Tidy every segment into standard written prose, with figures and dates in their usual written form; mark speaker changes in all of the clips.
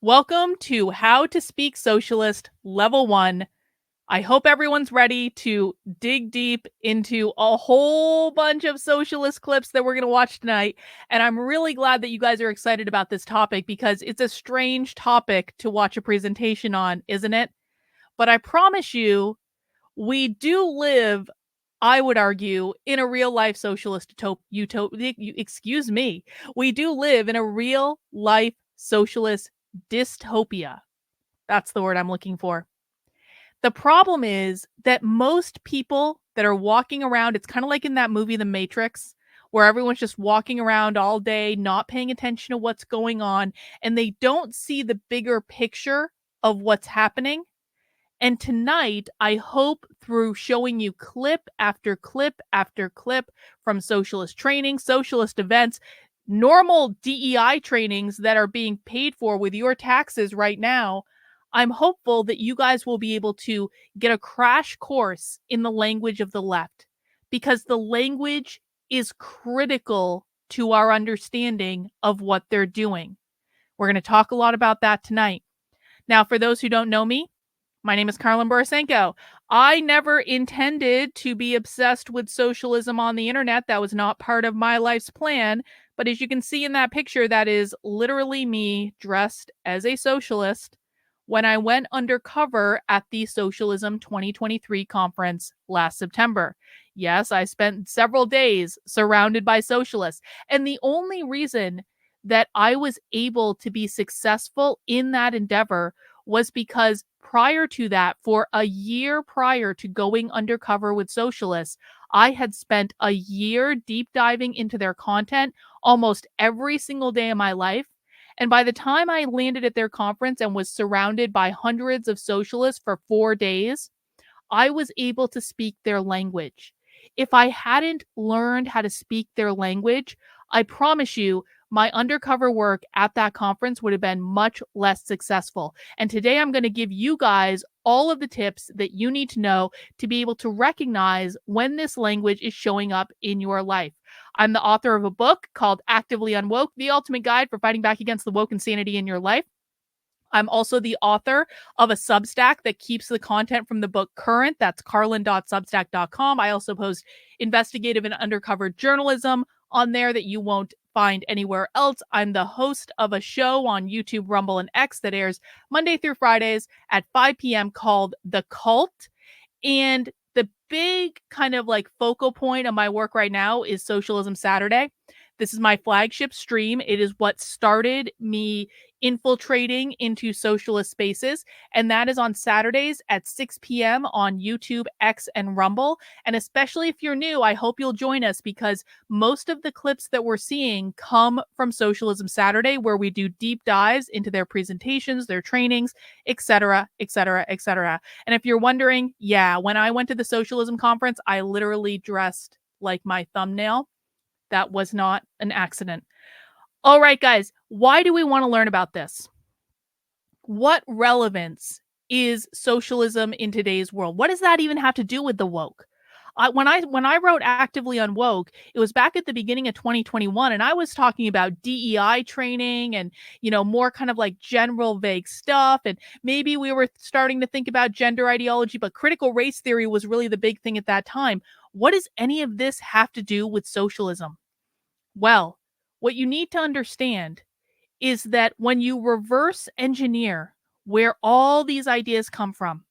Speaker 1: Welcome to How to Speak Socialist Level 1. I hope everyone's ready to dig deep into a whole bunch of socialist clips that we're going to watch tonight. And I'm really glad that you guys are excited about this topic because it's a strange topic to watch a presentation on, isn't it? But I promise you, we do live, I would argue, in a real life socialist utopia. Excuse me. We do live in a real life socialist dystopia. That's the word I'm looking for. The problem is that most people that are walking around, it's kind of like in that movie, The Matrix, where everyone's just walking around all day, not paying attention to what's going on, and they don't see the bigger picture of what's happening. And tonight, I hope through showing you clip after clip after clip from socialist training, socialist events, normal DEI trainings that are being paid for with your taxes right now, I'm hopeful that you guys will be able to get a crash course in the language of the left because the language is critical to our understanding of what they're doing. We're going to talk a lot about that tonight. Now, for those who don't know me, my name is Karlin Borisenko. I never intended to be obsessed with socialism on the internet. That was not part of my life's plan. But as you can see in that picture, that is literally me dressed as a socialist when I went undercover at the Socialism 2023 conference last September. Yes, I spent several days surrounded by socialists. And the only reason that I was able to be successful in that endeavor was because prior to that, for a year prior to going undercover with socialists, I had spent a year deep diving into their content almost every single day of my life. And by the time I landed at their conference and was surrounded by hundreds of socialists for 4 days, I was able to speak their language. If I hadn't learned how to speak their language, I promise you, my undercover work at that conference would have been much less successful. And today I'm going to give you guys all of the tips that you need to know to be able to recognize when this language is showing up in your life. I'm the author of a book called Actively Unwoke, the ultimate guide for fighting back against the woke insanity in your life. I'm also the author of a Substack that keeps the content from the book current. That's carlin.substack.com. I also post investigative and undercover journalism on there that you won't find anywhere else. I'm the host of a show on YouTube, Rumble, and X that airs Monday through Fridays at 5 p.m. called The Cult. And the big kind of like focal point of my work right now is Socialism Saturday. This is my flagship stream. It is what started me infiltrating into socialist spaces. And that is on Saturdays at 6 p.m. on YouTube, X, and Rumble. And especially if you're new, I hope you'll join us because most of the clips that we're seeing come from Socialism Saturday, where we do deep dives into their presentations, their trainings, etc., etc., etc. And if you're wondering, yeah, when I went to the socialism conference, I literally dressed like my thumbnail. That was not an accident. All right, guys, why do we want to learn about this? What relevance is socialism in today's world? What does that even have to do with the woke? When I wrote Actively Unwoke, it was back at the beginning of 2021, and I was talking about DEI training and, more kind of like general vague stuff. And maybe we were starting to think about gender ideology, but critical race theory was really the big thing at that time. What does any of this have to do with socialism? Well, what you need to understand is that when you reverse engineer where all these ideas come from,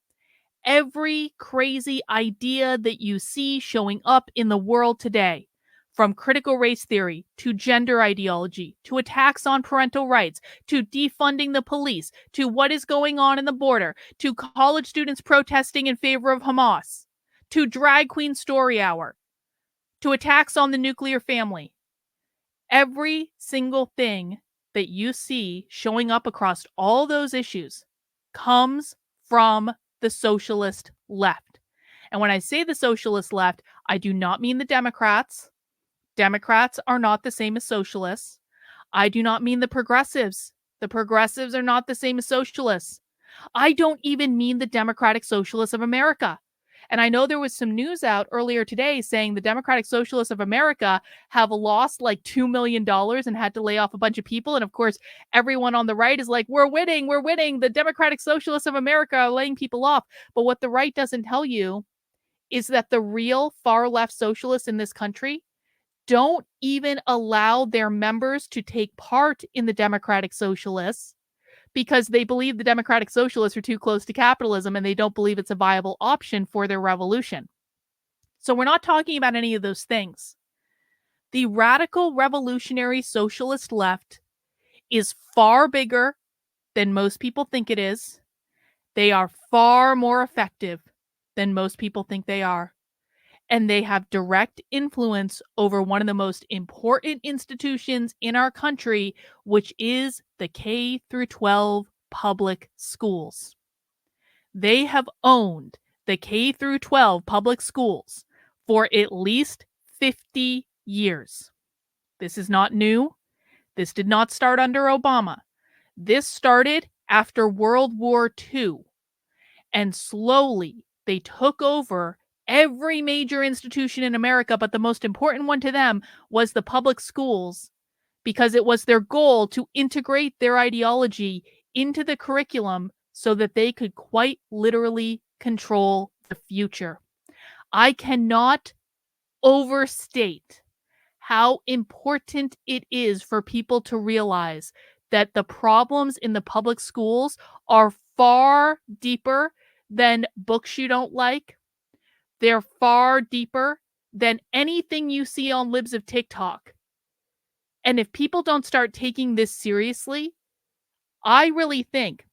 Speaker 1: every crazy idea that you see showing up in the world today, from critical race theory to gender ideology to attacks on parental rights to defunding the police to what is going on in the border to college students protesting in favor of Hamas to drag queen story hour to attacks on the nuclear family, every single thing that you see showing up across all those issues comes from the socialist left. And when I say the socialist left, I do not mean the Democrats. Democrats are not the same as socialists. I do not mean the progressives. The progressives are not the same as socialists. I don't even mean the Democratic Socialists of America. And I know there was some news out earlier today saying the Democratic Socialists of America have lost like $2 million and had to lay off a bunch of people. And of course, everyone on the right is like, we're winning, we're winning. The Democratic Socialists of America are laying people off. But what the right doesn't tell you is that the real far left socialists in this country don't even allow their members to take part in the Democratic Socialists because they believe the Democratic Socialists are too close to capitalism and they don't believe it's a viable option for their revolution. So we're not talking about any of those things. The radical revolutionary socialist left is far bigger than most people think it is. They are far more effective than most people think they are. And they have direct influence over one of the most important institutions in our country, which is the K through 12 public schools. They have owned the K through 12 public schools for at least 50 years. This is not new. This did not start under Obama. This started after World War II. And slowly they took over every major institution in America, but the most important one to them was the public schools because it was their goal to integrate their ideology into the curriculum so that they could quite literally control the future. I cannot overstate how important it is for people to realize that the problems in the public schools are far deeper than books you don't like. They're far deeper than anything you see on libs of TikTok. And if people don't start taking this seriously, I really think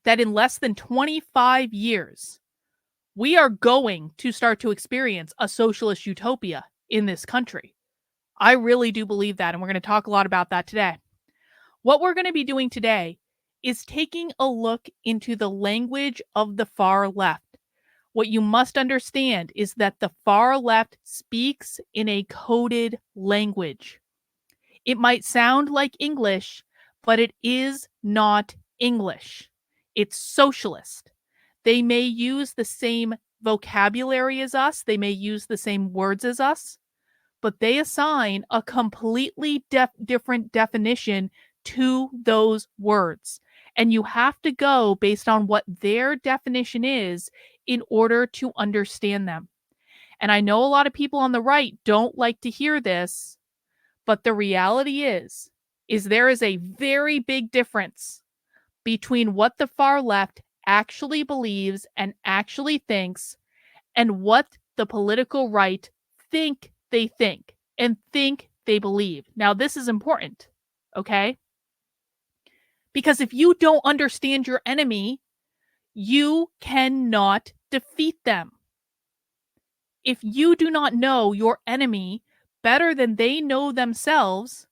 Speaker 1: that in less than 25 years, we are going to start to experience a socialist utopia in this country. I really do believe that, and we're going to talk a lot about that today. What we're going to be doing today is taking a look into the language of the far left. What you must understand is that the far left speaks in a coded language. It might sound like English, but it is not English. It's socialist. They may use the same vocabulary as us, they may use the same words as us, but they assign a completely different definition to those words. And you have to go based on what their definition is in order to understand them. And I know a lot of people on the right don't like to hear this, but the reality is there is a very big difference between what the far left actually believes and actually thinks and what the political right think they think and think they believe. Now, this is important, okay? Because if you don't understand your enemy, you cannot defeat them. If you do not know your enemy better than they know themselves,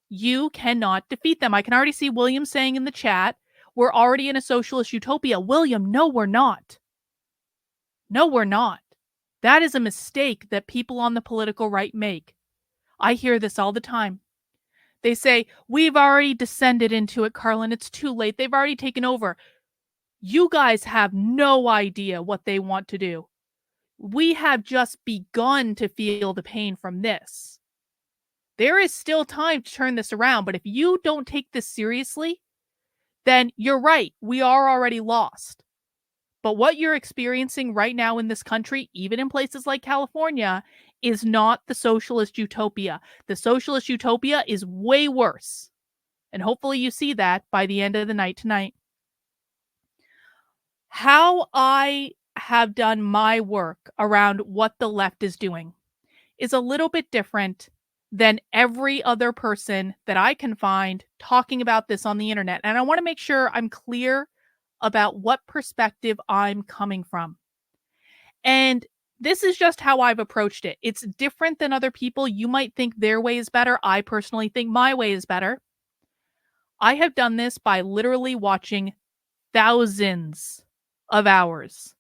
Speaker 1: you cannot defeat them. I can already see William saying in the chat, we're already in a socialist utopia. William, no, we're not. No, we're not. That is a mistake that people on the political right make. I hear this all the time. They say, we've already descended into it, Carlin. It's too late. They've already taken over. You guys have no idea what they want to do. We have just begun to feel the pain from this. There is still time to turn this around, but if you don't take this seriously, then you're right. We are already lost. But what you're experiencing right now in this country, even in places like California, is not the socialist utopia. The socialist utopia is way worse. And hopefully you see that by the end of the night tonight. How I have done my work around what the left is doing is a little bit different than every other person that I can find talking about this on the internet. And I want to make sure I'm clear about what perspective I'm coming from. And this is just how I've approached it. It's different than other people. You might think their way is better. I personally think my way is better. I have done this by literally watching thousands of hours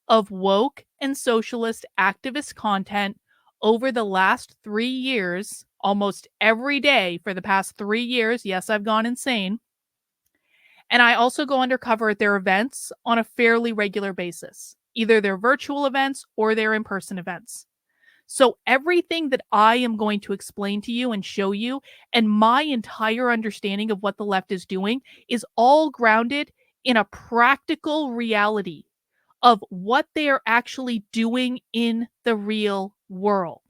Speaker 1: of woke and socialist activist content over the last 3 years, almost every day for the past 3 years. Yes, I've gone insane. And I also go undercover at their events on a fairly regular basis. either their virtual events or their in-person events. So everything that I am going to explain to you and show you, and my entire understanding of what the left is doing, is all grounded in a practical reality of what they are actually doing in the real world.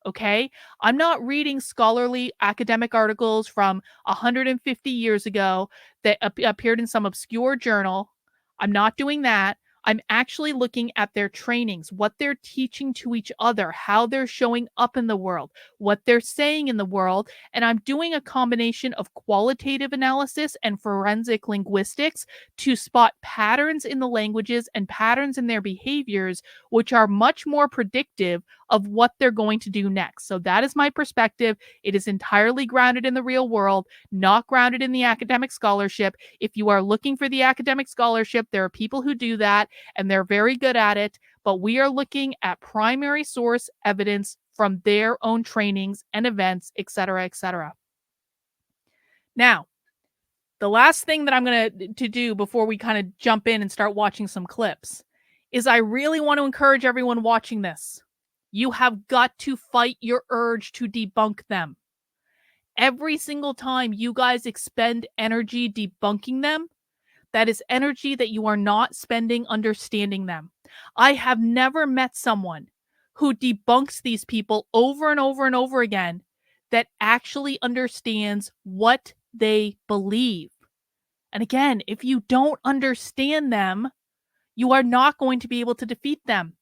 Speaker 1: Okay? I'm not reading scholarly academic articles from 150 years ago that appeared in some obscure journal. I'm not doing that. I'm actually looking at their trainings, what they're teaching to each other, how they're showing up in the world, what they're saying in the world. And I'm doing a combination of qualitative analysis and forensic linguistics to spot patterns in the languages and patterns in their behaviors, which are much more predictive of what they're going to do next. So that is my perspective. It is entirely grounded in the real world, not grounded in the academic scholarship. If you are looking for the academic scholarship, there are people who do that and they're very good at it, but we are looking at primary source evidence from their own trainings and events, etc., etc. Now, the last thing that I'm going to do before we kind of jump in and start watching some clips is I really want to encourage everyone watching this. You have got to fight your urge to debunk them. Every single time you guys expend energy debunking them, that is energy that you are not spending understanding them. I have never met someone who debunks these people over and over and over again that actually understands what they believe. And again, if you don't understand them, you are not going to be able to defeat them.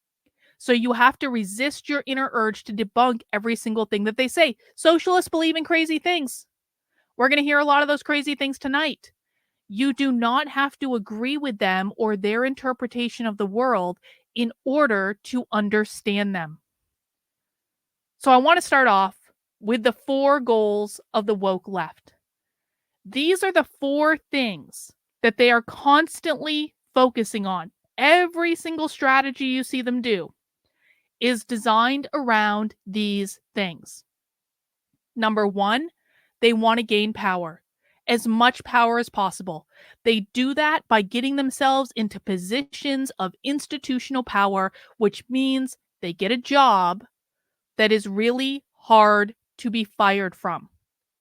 Speaker 1: So you have to resist your inner urge to debunk every single thing that they say. Socialists believe in crazy things. We're going to hear a lot of those crazy things tonight. You do not have to agree with them or their interpretation of the world in order to understand them. So I want to start off with the 4 goals of the woke left. These are the 4 things that they are constantly focusing on. Every single strategy you see them do is designed around these things. Number 1, they want to gain power, as much power as possible. They do that by getting themselves into positions of institutional power, which means they get a job that is really hard to be fired from.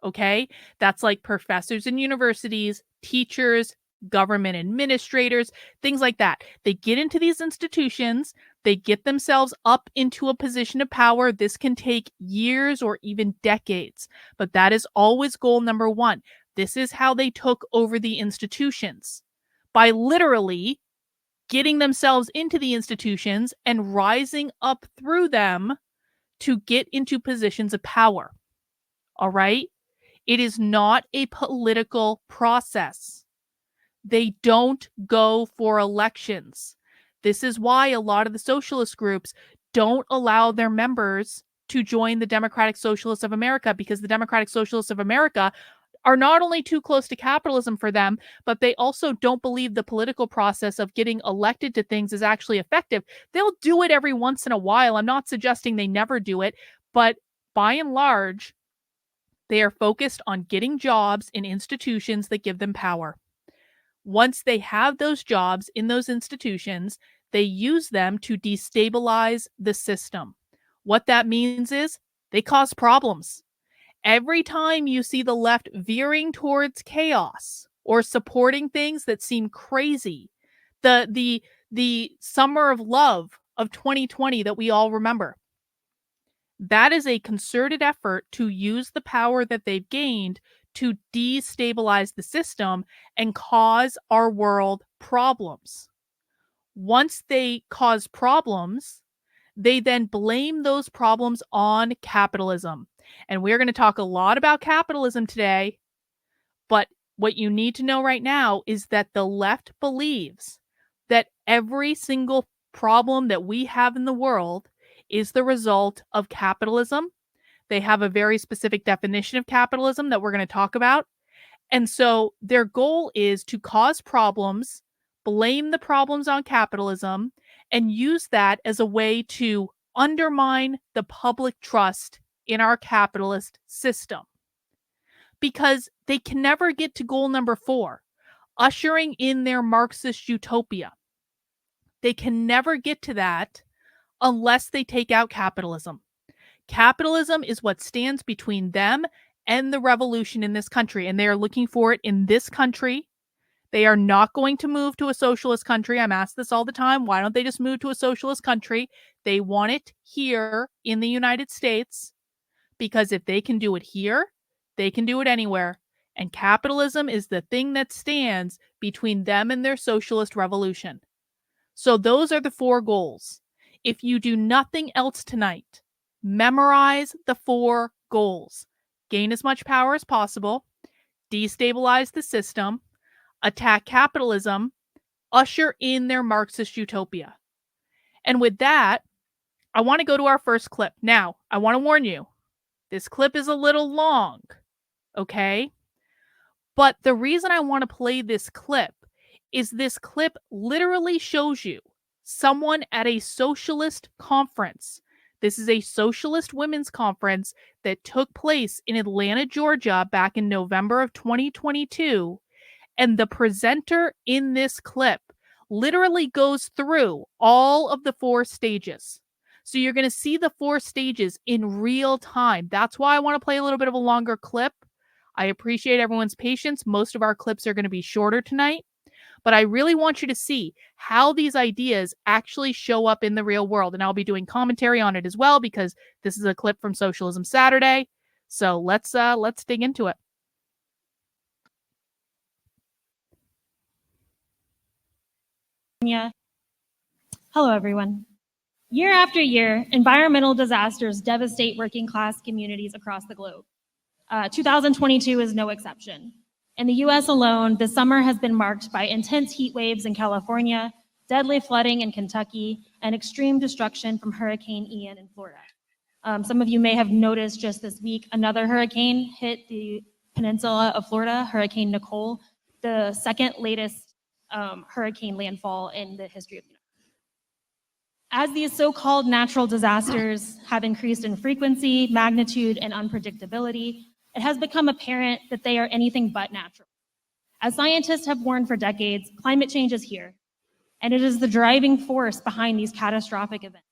Speaker 1: Okay? That's like professors in universities, teachers, government administrators, things like that. They get into these institutions, they get themselves up into a position of power. This can take years or even decades, but that is always goal number 1. This is how they took over the institutions, by literally getting themselves into the institutions and rising up through them to get into positions of power. All right? It is not a political process. They don't go for elections. This is why a lot of the socialist groups don't allow their members to join the Democratic Socialists of America, because the Democratic Socialists of America are not only too close to capitalism for them, but they also don't believe the political process of getting elected to things is actually effective. They'll do it every once in a while. I'm not suggesting they never do it, but by and large, they are focused on getting jobs in institutions that give them power. Once they have those jobs in those institutions, they use them to destabilize the system. What that means is they cause problems. Every time you see the left veering towards chaos or supporting things that seem crazy, the summer of love of 2020 that we all remember, that is a concerted effort to use the power that they've gained to destabilize the system and cause our world problems. Once they cause problems, they then blame those problems on capitalism. And we're going to talk a lot about capitalism today, but what you need to know right now is that the left believes that every single problem that we have in the world is the result of capitalism. They have a very specific definition of capitalism that we're going to talk about. And so their goal is to cause problems, blame the problems on capitalism, and use that as a way to undermine the public trust in our capitalist system. Because they can never get to goal number 4, ushering in their Marxist utopia. They can never get to that unless they take out capitalism. Capitalism is what stands between them and the revolution in this country, and they are looking for it in this country. They are not going to move to a socialist country. I'm asked this all the time. Why don't they just move to a socialist country? They want it here in the United States because if they can do it here, they can do it anywhere. And capitalism is the thing that stands between them and their socialist revolution. So those are the 4 goals. If you do nothing else tonight, memorize the 4 goals. Gain as much power as possible, destabilize the system, attack capitalism, usher in their Marxist utopia. And with that, I want to go to our first clip. Now, I want to warn you, this clip is a little long, okay? But the reason I want to play this clip is this clip literally shows you someone at a socialist conference. This is a socialist women's conference that took place in Atlanta, Georgia back in November of 2022. And the presenter in this clip literally goes through all of the 4 stages. So you're going to see the 4 stages in real time. That's why I want to play a little bit of a longer clip. I appreciate everyone's patience. Most of our clips are going to be shorter tonight. But I really want you to see how these ideas actually show up in the real world. And I'll be doing commentary on it as well because this is a clip from Socialism Saturday. So let's dig into it.
Speaker 2: Hello, everyone. Year after year, environmental disasters devastate working class communities across the globe. 2022 is no exception. In the US alone, the summer has been marked by intense heat waves in California, deadly flooding in Kentucky, and extreme destruction from Hurricane Ian in Florida. Some of you may have noticed just this week, another hurricane hit the peninsula of Florida, Hurricane Nicole, the second latest hurricane landfall in the history of the United States. As these so-called natural disasters have increased in frequency, magnitude, and unpredictability, it has become apparent that they are anything but natural. As scientists have warned for decades, climate change is here, and it is the driving force behind these catastrophic events.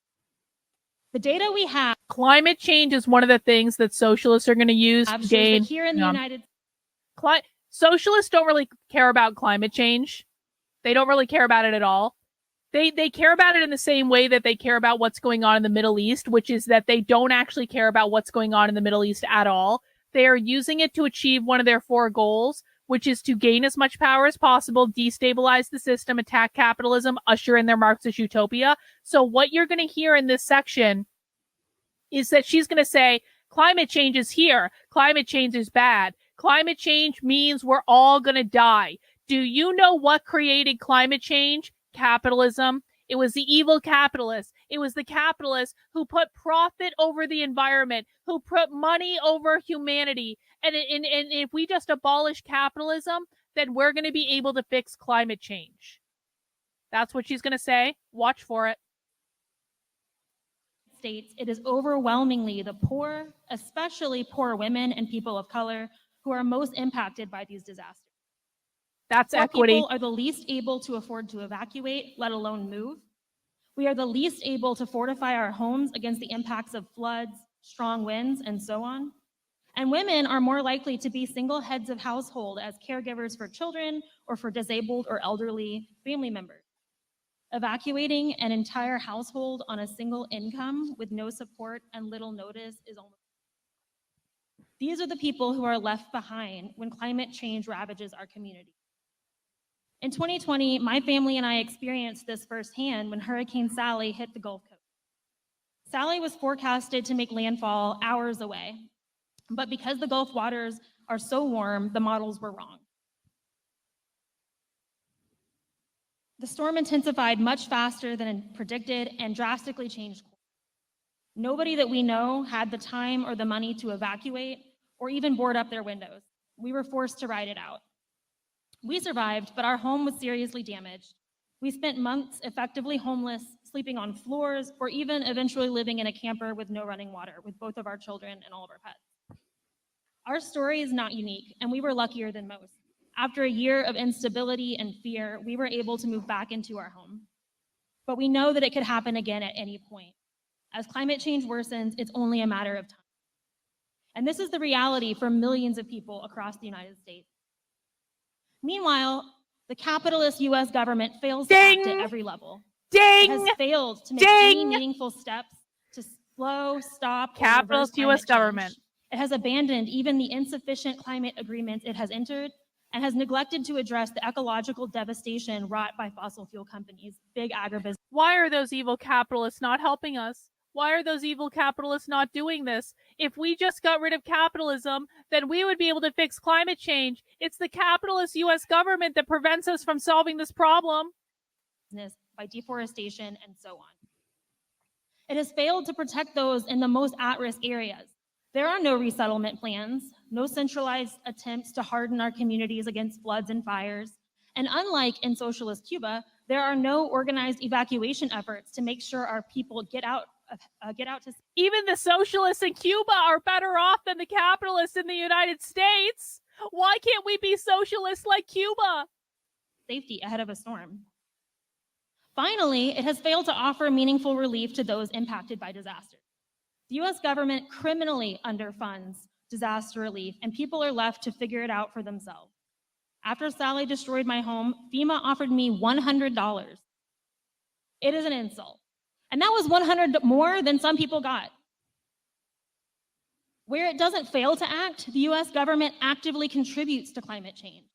Speaker 2: The data we have...
Speaker 1: Climate change is one of the things that socialists are going to use to gain...
Speaker 2: Here in the United
Speaker 1: States, socialists don't really care about climate change. They don't really care about it at all. They care about it in the same way that they care about what's going on in the Middle East, which is that they don't actually care about what's going on in the Middle East at all. They are using it to achieve one of their 4 goals, which is to gain as much power as possible, destabilize the system, attack capitalism, usher in their Marxist utopia. So what you're going to hear in this section is that she's going to say, climate change is here. Climate change is bad. Climate change means we're all going to die. Do you know what created climate change? Capitalism. It was the evil capitalists. It was the capitalists who put profit over the environment, who put money over humanity. And if we just abolish capitalism, then we're going to be able to fix climate change. That's what she's going to say. Watch for it.
Speaker 2: States, it is overwhelmingly the poor, especially poor women and people of color, who are most impacted by these disasters.
Speaker 1: That's
Speaker 2: Poor
Speaker 1: equity.
Speaker 2: People are the least able to afford to evacuate, let alone move. We are the least able to fortify our homes against the impacts of floods, strong winds, and so on. And women are more likely to be single heads of household as caregivers for children or for disabled or elderly family members. Evacuating an entire household on a single income with no support and little notice is almost... These are the people who are left behind when climate change ravages our community. In 2020, my family and I experienced this firsthand when Hurricane Sally hit the Gulf Coast. Sally was forecasted to make landfall hours away, but because the Gulf waters are so warm, the models were wrong. The storm intensified much faster than predicted and drastically changed course. Nobody that we know had the time or the money to evacuate or even board up their windows. We were forced to ride it out. We survived, but our home was seriously damaged. We spent months effectively homeless, sleeping on floors, or even eventually living in a camper with no running water with both of our children and all of our pets. Our story is not unique, and we were luckier than most. After a year of instability and fear, we were able to move back into our home. but we know that it could happen again at any point. As climate change worsens, it's only a matter of time. And this is the reality for millions of people across the United States. Meanwhile, the capitalist US government fails to act at every level. It has failed to make any meaningful steps to slow, stop, or
Speaker 1: Capitalist US government.
Speaker 2: It has abandoned even the insufficient climate agreements it has entered and has neglected to address the ecological devastation wrought by fossil fuel companies, big agribusiness.
Speaker 1: Why are those evil capitalists not helping us? Why are those evil capitalists not doing this? If we just got rid of capitalism, then we would be able to fix climate change. It's the capitalist US government that prevents us from solving this problem.
Speaker 2: By deforestation and so on. It has failed to protect those in the most at-risk areas. There are no resettlement plans, no centralized attempts to harden our communities against floods and fires. And unlike in socialist Cuba, there are no organized evacuation efforts to make sure our people get out to.
Speaker 1: Even the socialists in Cuba are better off than the capitalists in the United States. Why can't we be socialists like Cuba?
Speaker 2: Safety ahead of a storm. Finally, it has failed to offer meaningful relief to those impacted by disasters. The US government criminally underfunds disaster relief, and people are left to figure it out for themselves. After Sally destroyed my home, FEMA offered me $100. It is an insult. And that was $100 more than some people got. Where it doesn't fail to act, the US government actively contributes to climate change.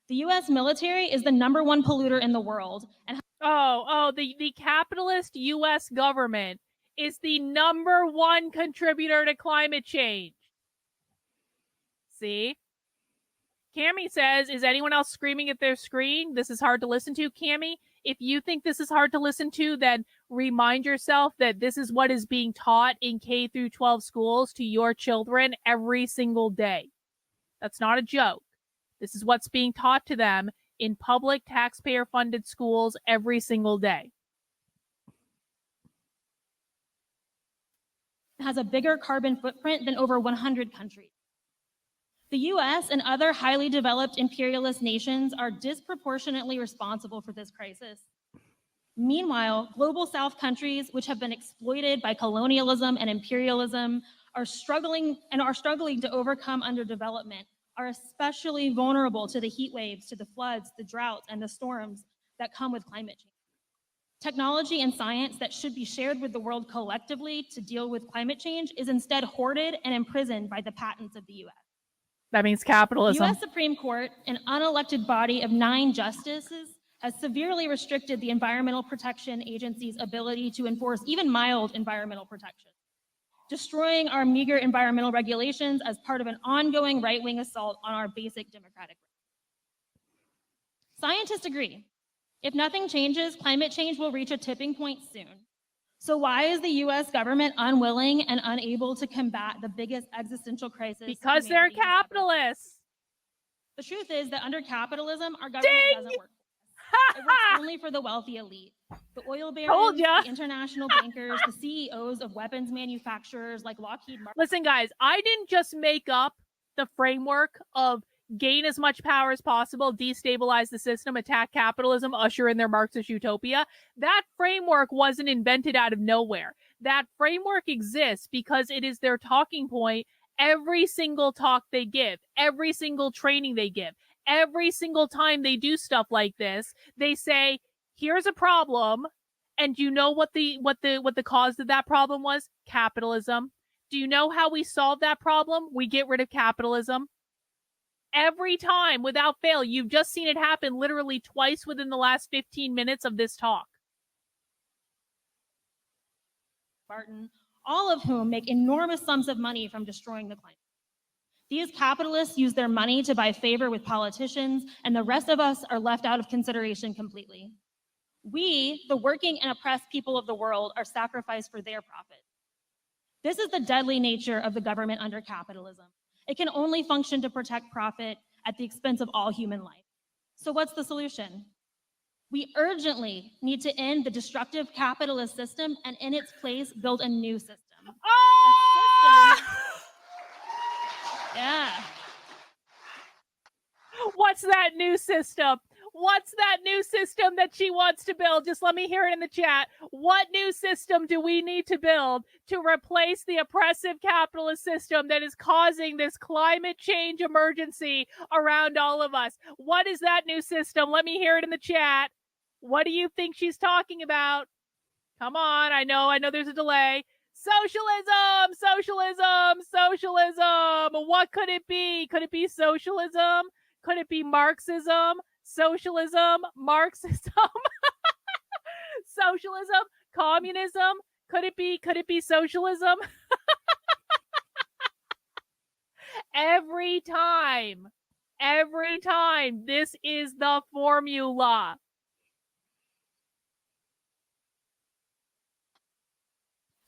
Speaker 2: The US military is the #1 polluter in the world. And
Speaker 1: the capitalist US government is the #1 contributor to climate change. See? Cami says, is anyone else screaming at their screen? This is hard to listen to, Cami. If you think this is hard to listen to, then remind yourself that this is what is being taught in K through 12 schools to your children every single day. That's not a joke. This is what's being taught to them in public taxpayer-funded schools every single day.
Speaker 2: It has a bigger carbon footprint than over 100 countries. The US and other highly developed imperialist nations are disproportionately responsible for this crisis. Meanwhile, global South countries, which have been exploited by colonialism and imperialism, are struggling to overcome underdevelopment, are especially vulnerable to the heat waves, to the floods, the droughts, and the storms that come with climate change. Technology and science that should be shared with the world collectively to deal with climate change is instead hoarded and imprisoned by the patents of the US.
Speaker 1: That means capitalism.
Speaker 2: The US Supreme Court, an unelected body of 9 justices, has severely restricted the Environmental Protection Agency's ability to enforce even mild environmental protection, destroying our meager environmental regulations as part of an ongoing right-wing assault on our basic democratic rights. Scientists agree. If nothing changes, climate change will reach a tipping point soon. So why is the US government unwilling and unable to combat the biggest existential crisis?
Speaker 1: Because they're capitalists.
Speaker 2: The truth is that under capitalism, our government doesn't work for us. It works only for the wealthy elite. The oil barons, the international bankers, the CEOs of weapons manufacturers like Lockheed Martin.
Speaker 1: Listen, guys, I didn't just make up the framework of gain as much power as possible, destabilize the system, attack capitalism, usher in their Marxist utopia. That framework wasn't invented out of nowhere. That framework exists because it is their talking point every single talk they give, every single training they give, every single time they do stuff like this. They say, here's a problem, and you know what the cause of that problem was? Capitalism. Do you know how we solve that problem? We get rid of capitalism. Every time, without fail. You've just seen it happen literally twice within the last 15 minutes of this talk.
Speaker 2: Martin, all of whom make enormous sums of money from destroying the climate. These capitalists use their money to buy favor with politicians, and the rest of us are left out of consideration completely. We, the working and oppressed people of the world, are sacrificed for their profit. This is the deadly nature of the government under capitalism. It can only function to protect profit at the expense of all human life. So what's the solution? We urgently need to end the destructive capitalist system and in its place build a new system.
Speaker 1: Oh!
Speaker 2: Yeah.
Speaker 1: What's that new system? What's that new system that she wants to build? Just let me hear it in the chat. What new system do we need to build to replace the oppressive capitalist system that is causing this climate change emergency around all of us? What is that new system? Let me hear it in the chat. What do you think she's talking about? Come on, I know there's a delay. Socialism, socialism, socialism. What could it be? Could it be socialism? Could it be Marxism? Socialism, Marxism, socialism, communism? Could it be socialism? Every time, this is the formula.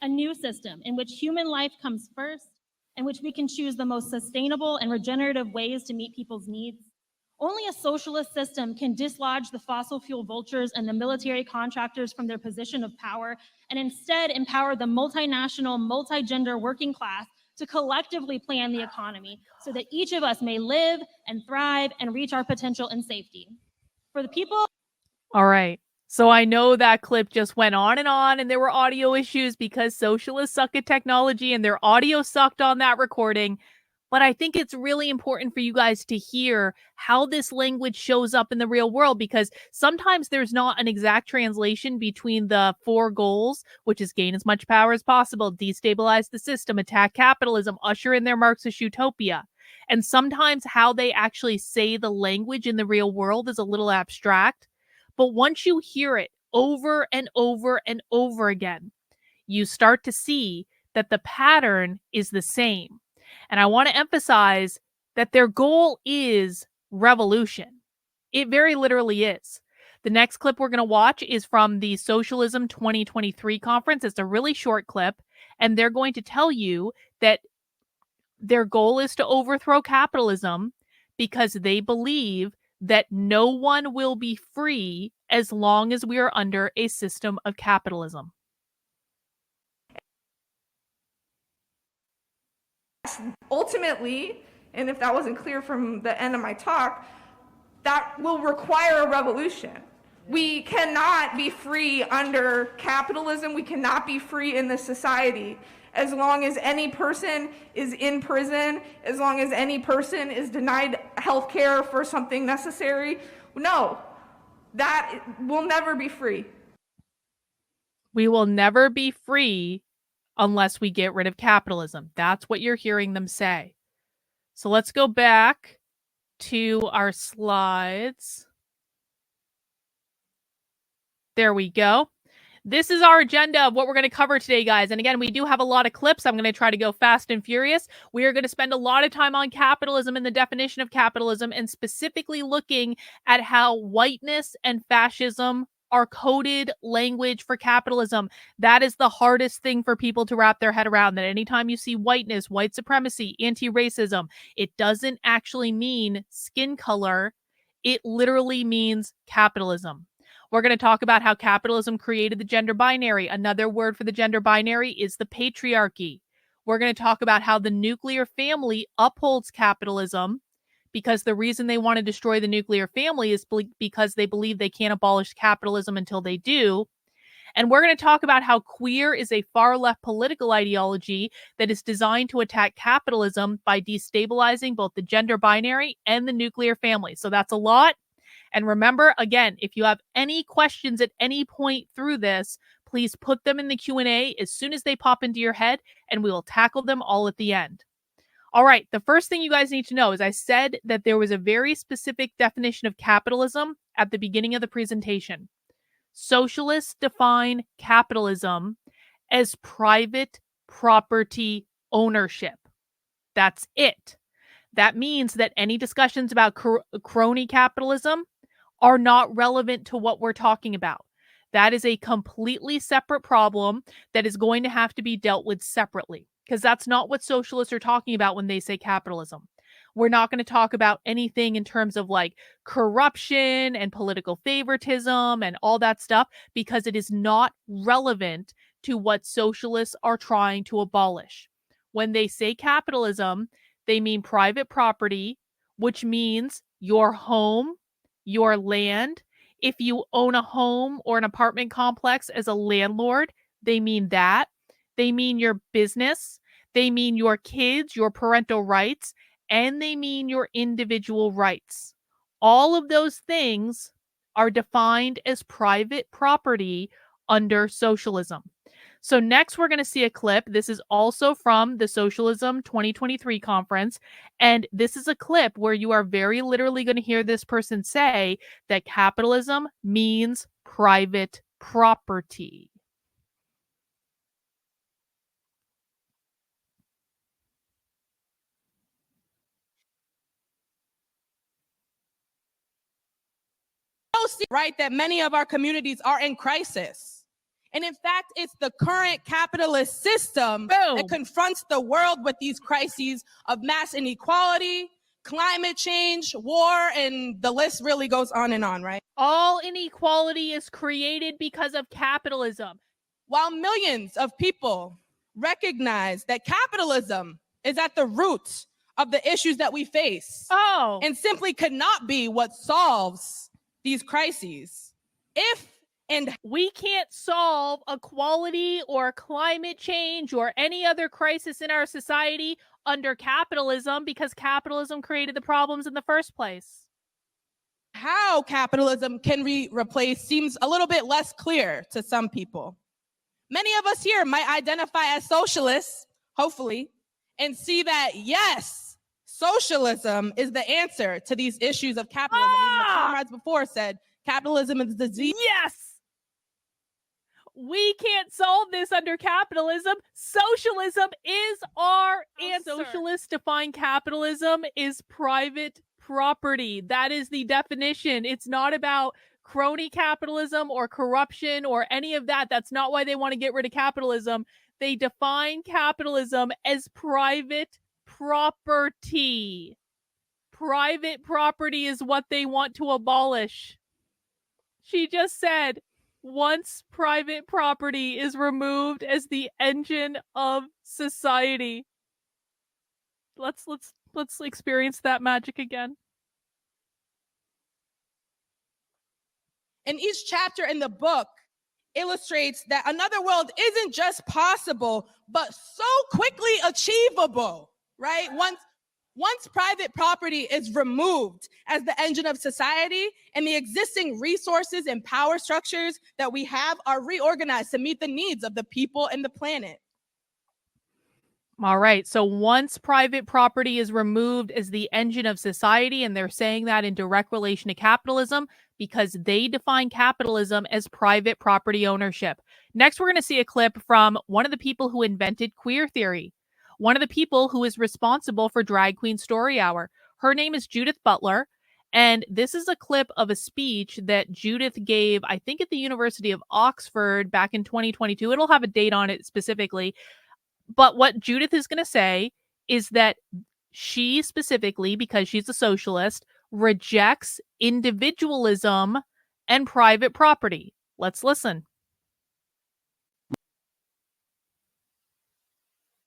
Speaker 2: A new system in which human life comes first, in which we can choose the most sustainable and regenerative ways to meet people's needs. Only a socialist system can dislodge the fossil fuel vultures and the military contractors from their position of power and instead empower the multinational, multi-gender working class to collectively plan the economy so that each of us may live and thrive and reach our potential in safety. For the people.
Speaker 1: All right. So I know that clip just went on, and there were audio issues because socialists suck at technology and their audio sucked on that recording. But I think it's really important for you guys to hear how this language shows up in the real world, because sometimes there's not an exact translation between the four goals, which is gain as much power as possible, destabilize the system, attack capitalism, usher in their Marxist utopia. And sometimes how they actually say the language in the real world is a little abstract. But once you hear it over and over and over again, you start to see that the pattern is the same. And I want to emphasize that their goal is revolution. It very literally is. The next clip we're going to watch is from the Socialism 2023 conference. It's a really short clip, and they're going to tell you that their goal is to overthrow capitalism because they believe that no one will be free as long as we are under a system of capitalism.
Speaker 3: Ultimately, and if that wasn't clear from the end of my talk, that will require a revolution. We cannot be free under capitalism. We cannot be free in this society as long as any person is in prison, as long as any person is denied health care for something necessary. No, that will never be free.
Speaker 1: We will never be free unless we get rid of capitalism. That's what you're hearing them say. So let's go back to our slides. There we go. This is our agenda of what we're going to cover today, guys. And again, we do have a lot of clips. I'm going to try to go fast and furious. We are going to spend a lot of time on capitalism and the definition of capitalism, and specifically looking at how whiteness and fascism are coded language for capitalism. That is the hardest thing for people to wrap their head around, that anytime you see whiteness, white supremacy, anti-racism, it doesn't actually mean skin color. It literally means capitalism. We're going to talk about how capitalism created the gender binary. Another word for the gender binary is the patriarchy. We're going to talk about how the nuclear family upholds capitalism, because the reason they want to destroy the nuclear family is because they believe they can't abolish capitalism until they do. And we're going to talk about how queer is a far-left political ideology that is designed to attack capitalism by destabilizing both the gender binary and the nuclear family. So that's a lot. And remember, again, if you have any questions at any point through this, please put them in the Q&A as soon as they pop into your head, and we will tackle them all at the end. All right, the first thing you guys need to know is I said that there was a very specific definition of capitalism at the beginning of the presentation. Socialists define capitalism as private property ownership. That's it. That means that any discussions about crony capitalism are not relevant to what we're talking about. That is a completely separate problem that is going to have to be dealt with separately, because that's not what socialists are talking about when they say capitalism. We're not going to talk about anything in terms of like corruption and political favoritism and all that stuff, because it is not relevant to what socialists are trying to abolish. When they say capitalism, they mean private property, which means your home, your land. If you own a home or an apartment complex as a landlord, they mean that. They mean your business. They mean your kids, your parental rights, and they mean your individual rights. All of those things are defined as private property under socialism. So next we're going to see a clip. This is also from the Socialism 2023 conference. And this is a clip where you are very literally going to hear this person say that capitalism means private property.
Speaker 4: Right, that many of our communities are in crisis. And in fact, it's the current capitalist system that confronts the world with these crises of mass inequality, climate change, war, and the list really goes on and on, right?
Speaker 1: All inequality is created because of capitalism.
Speaker 4: While millions of people recognize that capitalism is at the root of the issues that we face, and simply could not be what solves these crises.
Speaker 1: We can't solve equality or climate change or any other crisis in our society under capitalism because capitalism created the problems in the first place.
Speaker 4: How capitalism can be replaced seems a little bit less clear to some people. Many of us here might identify as socialists, hopefully, and see that, yes, socialism is the answer to these issues of capitalism. Even the comrades before said capitalism is the disease.
Speaker 1: Yes! We can't solve this under capitalism. Socialism is our answer. Socialists define capitalism as private property. That is the definition. It's not about crony capitalism or corruption or any of that. That's not why they want to get rid of capitalism. They define capitalism as private property. Private property is what they want to abolish. She just said, once private property is removed as the engine of society. Let's experience that magic again.
Speaker 4: And each chapter in the book illustrates that another world isn't just possible, but so quickly achievable, right? Once private property is removed as the engine of society and the existing resources and power structures that we have are reorganized to meet the needs of the people and the planet.
Speaker 1: All right. So once private property is removed as the engine of society, and they're saying that in direct relation to capitalism because they define capitalism as private property ownership. Next, we're going to see a clip from one of the people who invented queer theory. One of the people who is responsible for Drag Queen Story Hour. Her name is Judith Butler. And this is a clip of a speech that Judith gave, I think, at the University of Oxford back in 2022. It'll have a date on it specifically. But what Judith is going to say is that she specifically, because she's a socialist, rejects individualism and private property. Let's listen.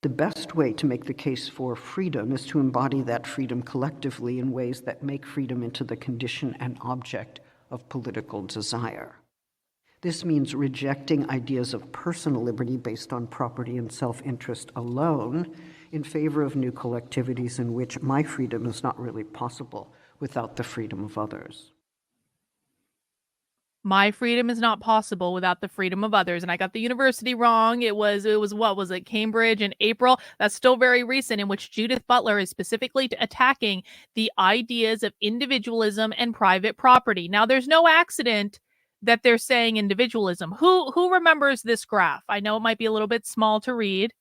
Speaker 5: The best way to make the case for freedom is to embody that freedom collectively in ways that make freedom into the condition and object of political desire. This means rejecting ideas of personal liberty based on property and self-interest alone in favor of new collectivities in which my freedom is not really possible without the freedom of others.
Speaker 1: My freedom is not possible without the freedom of others. And I got the university wrong. It was what was it? Cambridge in April. That's still very recent, in which Judith Butler is specifically attacking the ideas of individualism and private property. Now, there's no accident that they're saying individualism. Who remembers this graph? I know it might be a little bit small to read,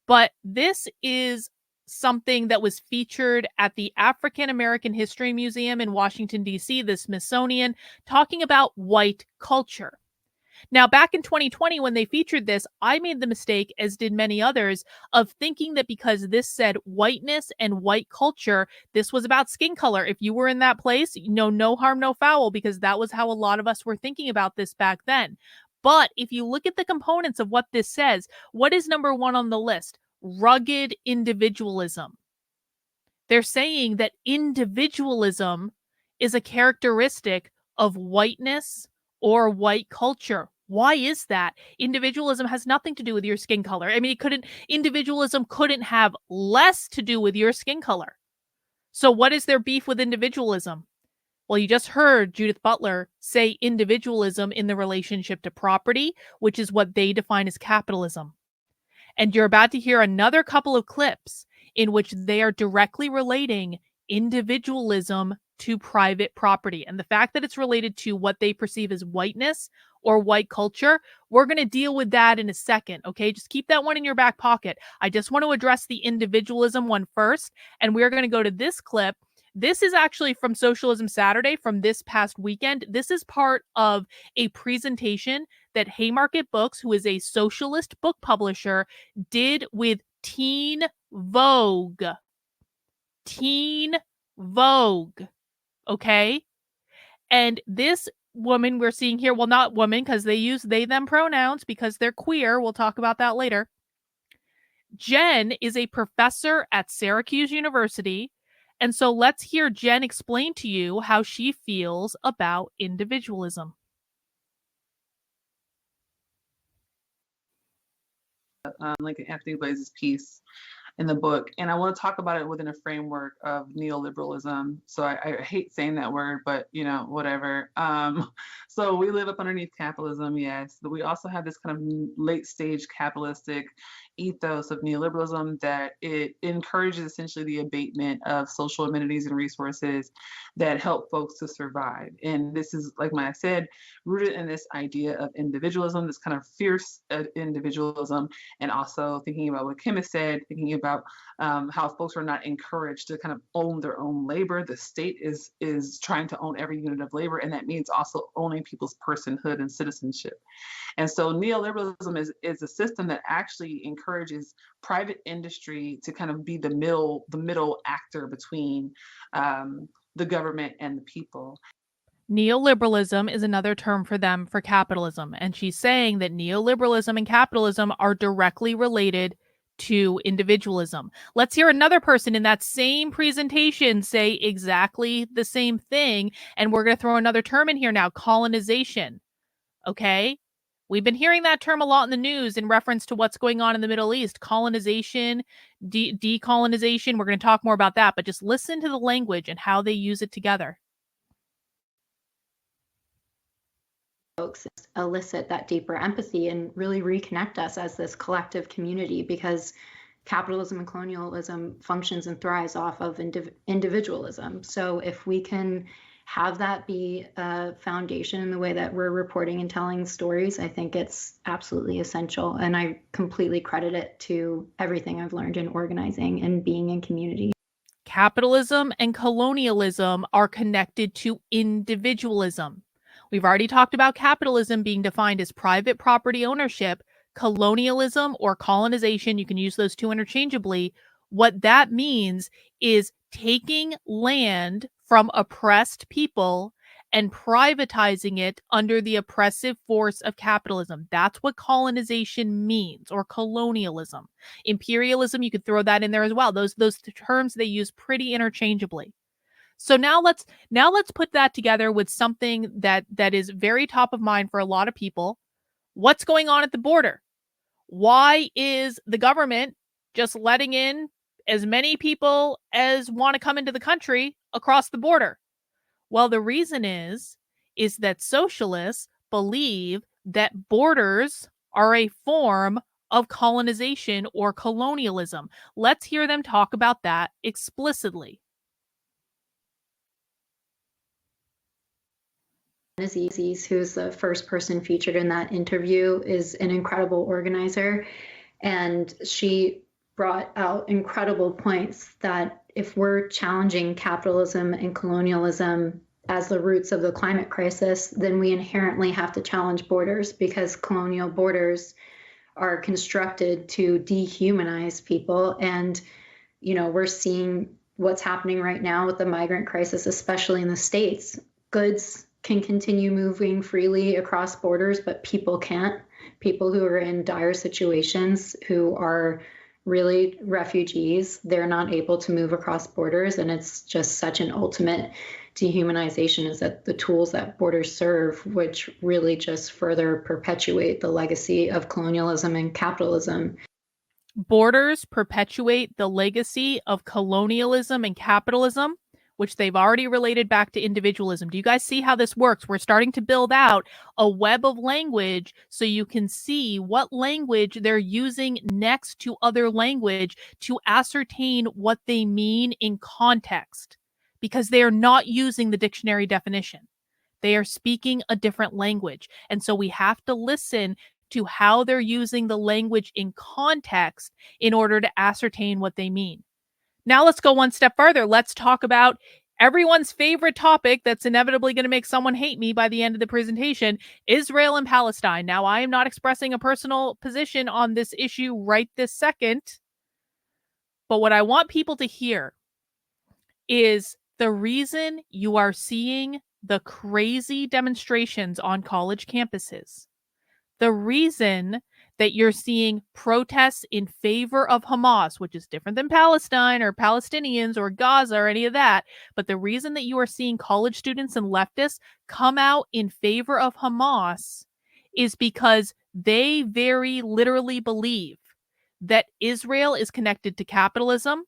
Speaker 1: but this is something that was featured at the African American History Museum in Washington, D.C., the Smithsonian, talking about white culture. Now, back in 2020, when they featured this, I made the mistake, as did many others, of thinking that because this said whiteness and white culture, this was about skin color. If you were in that place, no harm, no foul, because that was how a lot of us were thinking about this back then. But if you look at the components of what this says, what is number one on the list? Rugged individualism. They're saying that individualism is a characteristic of whiteness or white culture. Why is that? Individualism has nothing to do with your skin color. I mean, individualism couldn't have less to do with your skin color. So what is their beef with individualism? Well, you just heard Judith Butler say individualism in the relationship to property, which is what they define as capitalism. And you're about to hear another couple of clips in which they are directly relating individualism to private property. And the fact that it's related to what they perceive as whiteness or white culture, we're going to deal with that in a second, okay? Just keep that one in your back pocket. I just want to address the individualism one first, and we're going to go to this clip. This is actually from Socialism Saturday from this past weekend. This is part of a presentation that Haymarket Books, who is a socialist book publisher, did with Teen Vogue. Teen Vogue. Okay? And this woman we're seeing here, well, not woman, because they use they, them pronouns because they're queer. We'll talk about that later. Jen is a professor at Syracuse University. And so let's hear Jen explain to you how she feels about individualism.
Speaker 6: Lincoln Anthony Blaze's piece in the book, and I want to talk about it within a framework of neoliberalism. So I hate saying that word, but whatever. So we live up underneath capitalism, yes, but we also have this kind of late stage capitalistic ethos of neoliberalism that it encourages essentially the abatement of social amenities and resources that help folks to survive. And this is, like I said, rooted in this idea of individualism, this kind of fierce individualism, and also thinking about what Kim has said, thinking about how folks are not encouraged to kind of own their own labor. The state is trying to own every unit of labor, and that means also owning people's personhood and citizenship. And so neoliberalism is a system that actually encourages private industry to kind of be the middle actor between the government and the people.
Speaker 1: Neoliberalism is another term for them for capitalism. And she's saying that neoliberalism and capitalism are directly related to individualism. Let's hear another person in that same presentation say exactly the same thing. And we're going to throw another term in here now, colonization. Okay? We've been hearing that term a lot in the news in reference to what's going on in the Middle East, colonization, decolonization. We're going to talk more about that, but just listen to the language and how they use it together.
Speaker 7: Folks elicit that deeper empathy and really reconnect us as this collective community, because capitalism and colonialism functions and thrives off of individualism. So if we can have that be a foundation in the way that we're reporting and telling stories, I think it's absolutely essential. And I completely credit it to everything I've learned in organizing and being in community.
Speaker 1: Capitalism and colonialism are connected to individualism. We've already talked about capitalism being defined as private property ownership. Colonialism or colonization, you can use those two interchangeably. What that means is taking land from oppressed people and privatizing it under the oppressive force of capitalism. That's what colonization means, or colonialism. Imperialism, you could throw that in there as well. Those terms they use pretty interchangeably. So now let's put that together with something that is very top of mind for a lot of people. What's going on at the border? Why is the government just letting in as many people as want to come into the country across the border? Well, the reason is that socialists believe that borders are a form of colonization or colonialism. Let's hear them talk about that explicitly.
Speaker 7: Aziz, who's the first person featured in that interview, is an incredible organizer. And she brought out incredible points that if we're challenging capitalism and colonialism as the roots of the climate crisis, then we inherently have to challenge borders, because colonial borders are constructed to dehumanize people. And, we're seeing what's happening right now with the migrant crisis, especially in the States. Goods can continue moving freely across borders, but people can't. People who are in dire situations, who are really refugees, they're not able to move across borders. And it's just such an ultimate dehumanization is that the tools that borders serve, which really just further perpetuate the legacy of colonialism and capitalism.
Speaker 1: Borders perpetuate the legacy of colonialism and capitalism, which they've already related back to individualism. Do you guys see how this works? We're starting to build out a web of language so you can see what language they're using next to other language to ascertain what they mean in context, because they are not using the dictionary definition. They are speaking a different language. And so we have to listen to how they're using the language in context in order to ascertain what they mean. Now let's go one step further. Let's talk about everyone's favorite topic that's inevitably going to make someone hate me by the end of the presentation, Israel and Palestine. Now, I am not expressing a personal position on this issue right this second, but what I want people to hear is the reason you are seeing the crazy demonstrations on college campuses, the reason that you're seeing protests in favor of Hamas, which is different than Palestine or Palestinians or Gaza or any of that, but the reason that you are seeing college students and leftists come out in favor of Hamas is because they very literally believe that Israel is connected to capitalism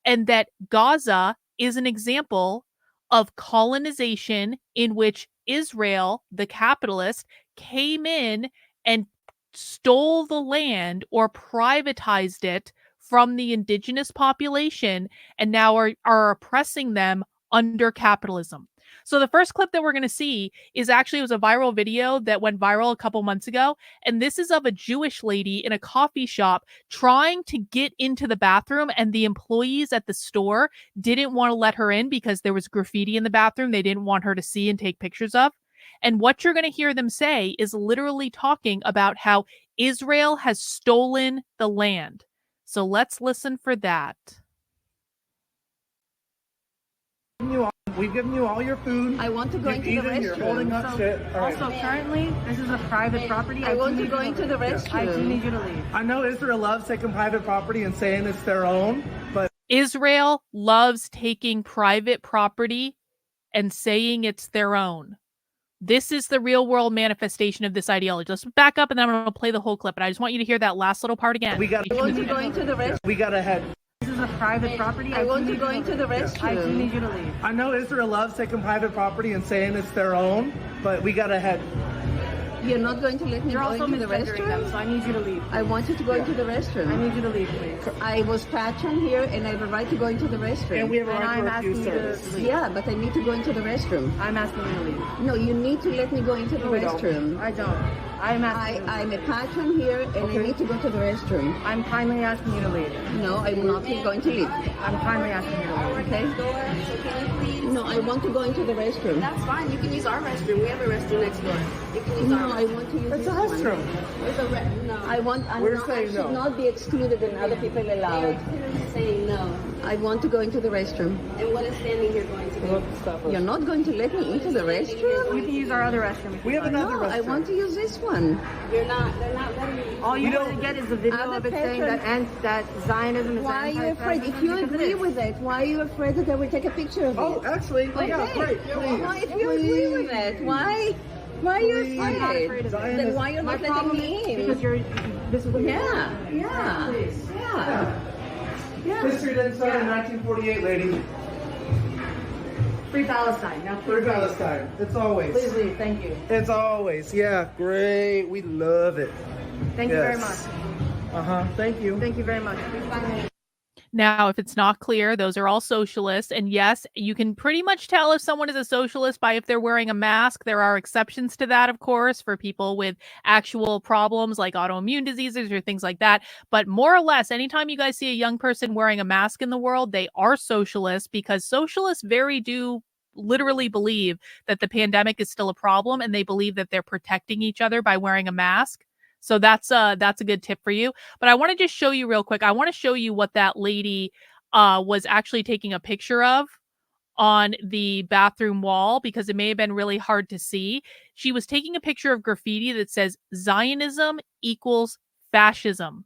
Speaker 1: and that Gaza is an example of colonization in which Israel, the capitalist, came in and stole the land or privatized it from the indigenous population and now are oppressing them under capitalism. So the first clip that we're going to see is actually, it was a viral video that went viral a couple months ago. And this is of a Jewish lady in a coffee shop trying to get into the bathroom. And the employees at the store didn't want to let her in because there was graffiti in the bathroom they didn't want her to see and take pictures of. And what you're going to hear them say is literally talking about how Israel has stolen the land. So let's listen for that.
Speaker 8: We've given you all your food.
Speaker 9: I want to go into the restroom.
Speaker 8: You're holding up shit.
Speaker 9: Also, currently, this is a private property. I want to go into the restroom. I do need you to leave.
Speaker 8: I know Israel loves taking private property and saying it's their own, but
Speaker 1: Israel loves taking private property and saying it's their own. This is the real world manifestation of this ideology. Let's back up and then I'm going to play the whole clip. And I just want you to hear that last little part again.
Speaker 9: I want to go into the restroom.
Speaker 8: We gotta head.
Speaker 9: This is a private property. I want to go into the restroom. I do need you to leave.
Speaker 8: I know Israel loves taking private property and saying it's their own, but we gotta head.
Speaker 9: You're not going to let me go into the restroom?
Speaker 10: Them, so I need you to leave.
Speaker 9: I want you to go into the restroom.
Speaker 10: I need you to leave, please.
Speaker 9: I was patroned here and I have a right to go into the restroom.
Speaker 8: And we have a right to refuse service.
Speaker 9: Yeah, but I need to go into the restroom.
Speaker 10: I'm asking you to leave.
Speaker 9: No, you need to let me go into the restroom.
Speaker 10: I don't. I'm
Speaker 9: a patron here and I need to go to the restroom.
Speaker 10: I'm kindly asking you to leave.
Speaker 9: No, I'm not going to leave.
Speaker 10: I'm kindly asking you to leave.
Speaker 9: Okay?
Speaker 11: So can you please?
Speaker 9: No, I want to go into the restroom.
Speaker 11: That's fine. You can use our restroom. We have a restroom next door. You can use
Speaker 9: No, I want to use
Speaker 8: It's
Speaker 9: this
Speaker 8: a restroom.
Speaker 11: one. No.
Speaker 9: I should not be excluded and other people allowed.
Speaker 11: You're saying no.
Speaker 9: I want to go into the restroom.
Speaker 11: And what is standing here going to do?
Speaker 9: You're not going to let me into the restroom?
Speaker 10: You can use our other restroom.
Speaker 8: We have another restroom.
Speaker 9: I want to use this one.
Speaker 11: They're not letting you.
Speaker 10: All you're going to get is a video
Speaker 9: Other
Speaker 10: of it saying
Speaker 9: patrons-
Speaker 10: that Zionism is
Speaker 9: Why are you afraid? If you agree with it, why are you afraid that I will take a picture of it?
Speaker 8: Oh, actually, yeah, great.
Speaker 9: Why,
Speaker 8: Please.
Speaker 9: if you agree with it, why are you
Speaker 8: Please.
Speaker 9: afraid?
Speaker 10: I'm not afraid of it.
Speaker 9: Then why you're not letting me in?
Speaker 10: Because this is what
Speaker 9: Yeah.
Speaker 8: History didn't start in 1948, lady.
Speaker 10: Free Palestine. Now
Speaker 8: Free Palestine. It's always.
Speaker 10: Please leave. Thank you.
Speaker 8: It's always. Yeah, great. We love it.
Speaker 10: Thank you very much.
Speaker 8: Thank you.
Speaker 10: Thank you very much.
Speaker 1: Now, if it's not clear, those are all socialists. And yes, you can pretty much tell if someone is a socialist by if they're wearing a mask. There are exceptions to that, of course, for people with actual problems like autoimmune diseases or things like that. But more or less, anytime you guys see a young person wearing a mask in the world, they are socialists, because socialists do literally believe that the pandemic is still a problem, and they believe that they're protecting each other by wearing a mask. So that's a good tip for you. But I want to just show you real quick. I want to show you what that lady was actually taking a picture of on the bathroom wall, because it may have been really hard to see. She was taking a picture of graffiti that says Zionism equals fascism.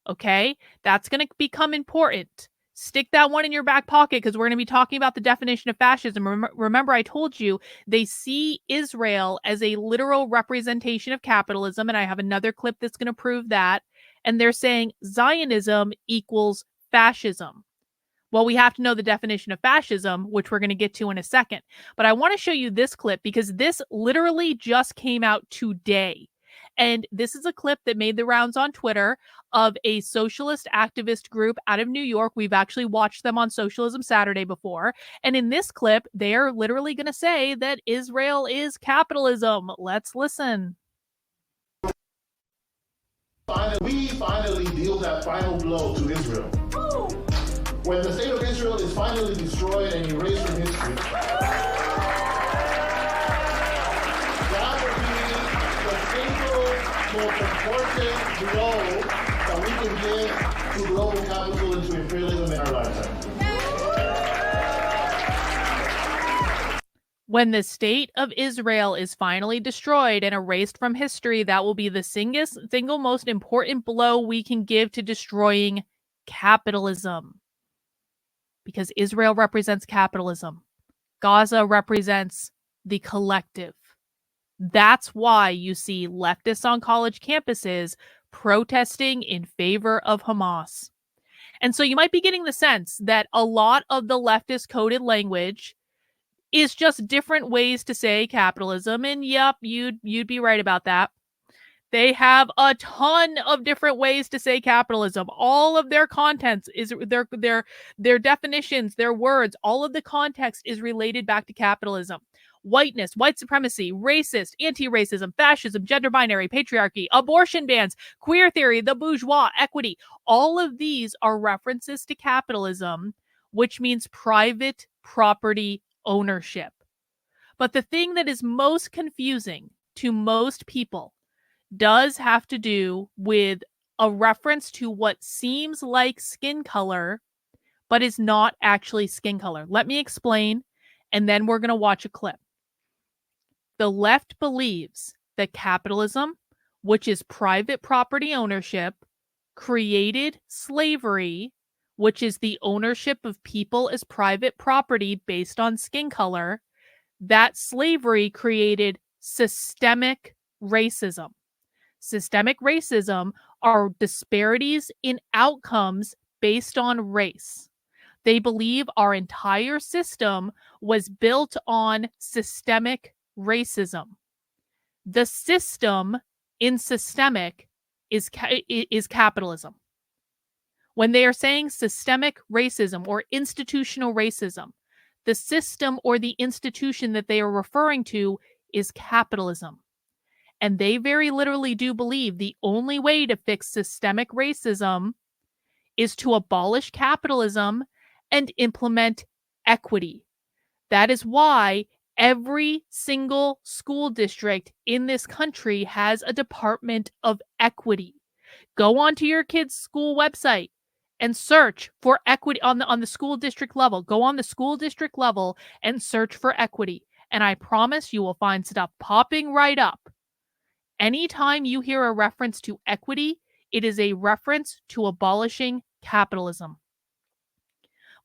Speaker 1: Okay, that's going to become important. Stick that one in your back pocket because we're going to be talking about the definition of fascism. Remember, I told you they see Israel as a literal representation of capitalism, and I have another clip that's going to prove that. And they're saying Zionism equals fascism. Well, we have to know the definition of fascism, which we're going to get to in a second. But I want to show you this clip because this literally just came out today. And this is a clip that made the rounds on Twitter of a socialist activist group out of New York. We've actually watched them on Socialism Saturday before. And in this clip, they are literally going to say that Israel is capitalism. Let's listen.
Speaker 12: We finally deal that final blow to Israel. When the state of Israel is finally destroyed and erased from history, that would be the single most important blow that we can give to global capital and to imperialism in our lifetime.
Speaker 1: When the state of Israel is finally destroyed and erased from history, that will be the single most important blow we can give to destroying capitalism. Because Israel represents capitalism. Gaza represents the collective. That's why you see leftists on college campuses protesting in favor of Hamas. And so you might be getting the sense that a lot of the leftist coded language is just different ways to say capitalism. And yep, you'd be right about that. They have a ton of different ways to say capitalism. All of their contents is their definitions, their words, all of the context is related back to capitalism. Whiteness, white supremacy, racist, anti-racism, fascism, gender binary, patriarchy, abortion bans, queer theory, the bourgeois, equity. All of these are references to capitalism, which means private property ownership. But the thing that is most confusing to most people does have to do with a reference to what seems like skin color, but is not actually skin color. Let me explain, and then we're going to watch a clip. The left believes that capitalism, which is private property ownership, created slavery, which is the ownership of people as private property based on skin color. That slavery created systemic racism. Systemic racism are disparities in outcomes based on race. They believe our entire system was built on systemic racism. The system in systemic is capitalism. When they are saying systemic racism or institutional racism, the system or the institution that they are referring to is capitalism. And they very literally do believe the only way to fix systemic racism is to abolish capitalism and implement equity. That is why every single school district in this country has a Department of Equity. Go onto your kid's school website and search for equity on the school district level. Go on the school district level and search for equity. And I promise you will find stuff popping right up. Anytime you hear a reference to equity, it is a reference to abolishing capitalism.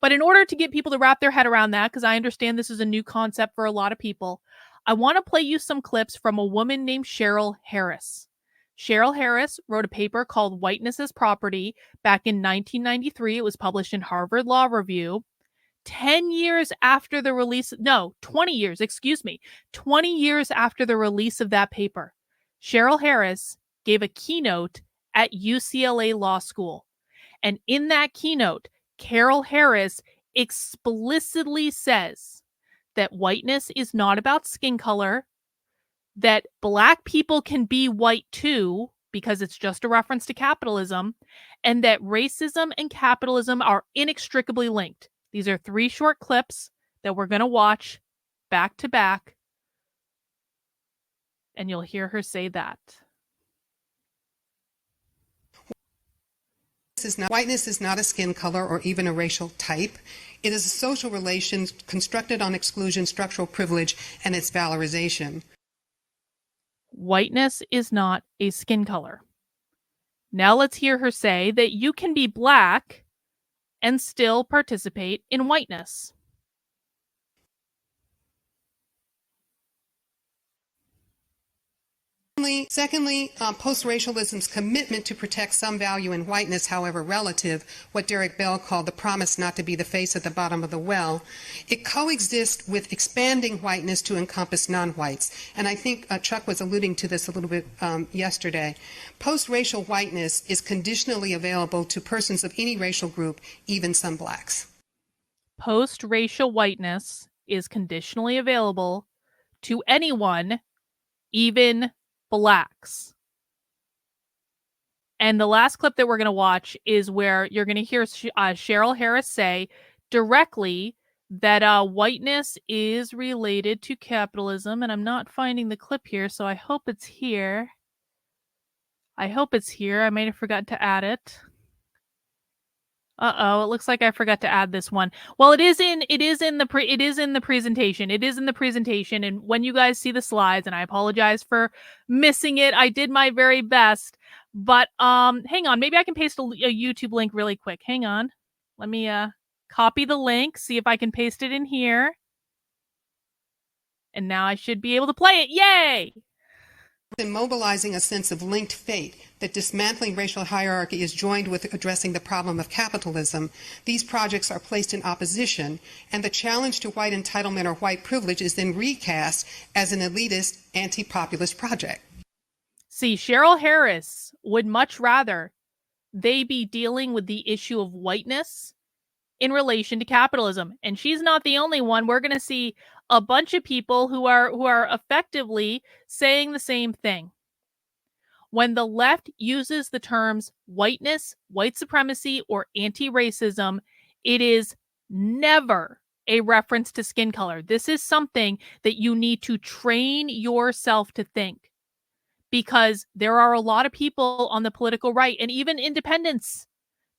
Speaker 1: But in order to get people to wrap their head around that, because I understand this is a new concept for a lot of people, I want to play you some clips from a woman named Cheryl Harris. Cheryl Harris wrote a paper called Whiteness as Property back in 1993. It was published in Harvard Law Review. 20 years after the release of that paper, Cheryl Harris gave a keynote at UCLA Law School. And in that keynote, Carol Harris explicitly says that whiteness is not about skin color, that Black people can be white too, because it's just a reference to capitalism, and that racism and capitalism are inextricably linked. These are 3 short clips that we're going to watch back to back, and you'll hear her say that.
Speaker 13: Whiteness is not a skin color or even a racial type. It is a social relation constructed on exclusion, structural privilege, and its valorization.
Speaker 1: Whiteness is not a skin color. Now let's hear her say that you can be Black and still participate in whiteness?
Speaker 13: Secondly, post-racialism's commitment to protect some value in whiteness, however relative, what Derek Bell called the promise not to be the face at the bottom of the well, it coexists with expanding whiteness to encompass non-whites. And I think Chuck was alluding to this a little bit yesterday. Post-racial whiteness is conditionally available to persons of any racial group, even some blacks.
Speaker 1: Post-racial whiteness is conditionally available to anyone, even blacks. And the last clip that we're going to watch is where you're going to hear Cheryl Harris say directly that whiteness is related to capitalism. And I'm not finding the clip here, so I hope it's here. I might have forgotten to add it. It looks like I forgot to add this one. Well, it is in the presentation. And when you guys see the slides, and I apologize for missing it, I did my very best. But hang on, maybe I can paste a YouTube link really quick. Hang on. Let me copy the link, see if I can paste it in here. And now I should be able to play it. Yay!
Speaker 13: In mobilizing a sense of linked fate, that dismantling racial hierarchy is joined with addressing the problem of capitalism, these projects are placed in opposition, and the challenge to white entitlement or white privilege is then recast as an elitist, anti-populist project.
Speaker 1: See, Cheryl Harris would much rather they be dealing with the issue of whiteness in relation to capitalism. And she's not the only one. We're going to see a bunch of people who are effectively saying the same thing. When the left uses the terms whiteness, white supremacy, or anti-racism, it is never a reference to skin color. This is something that you need to train yourself to think, because there are a lot of people on the political right and even independents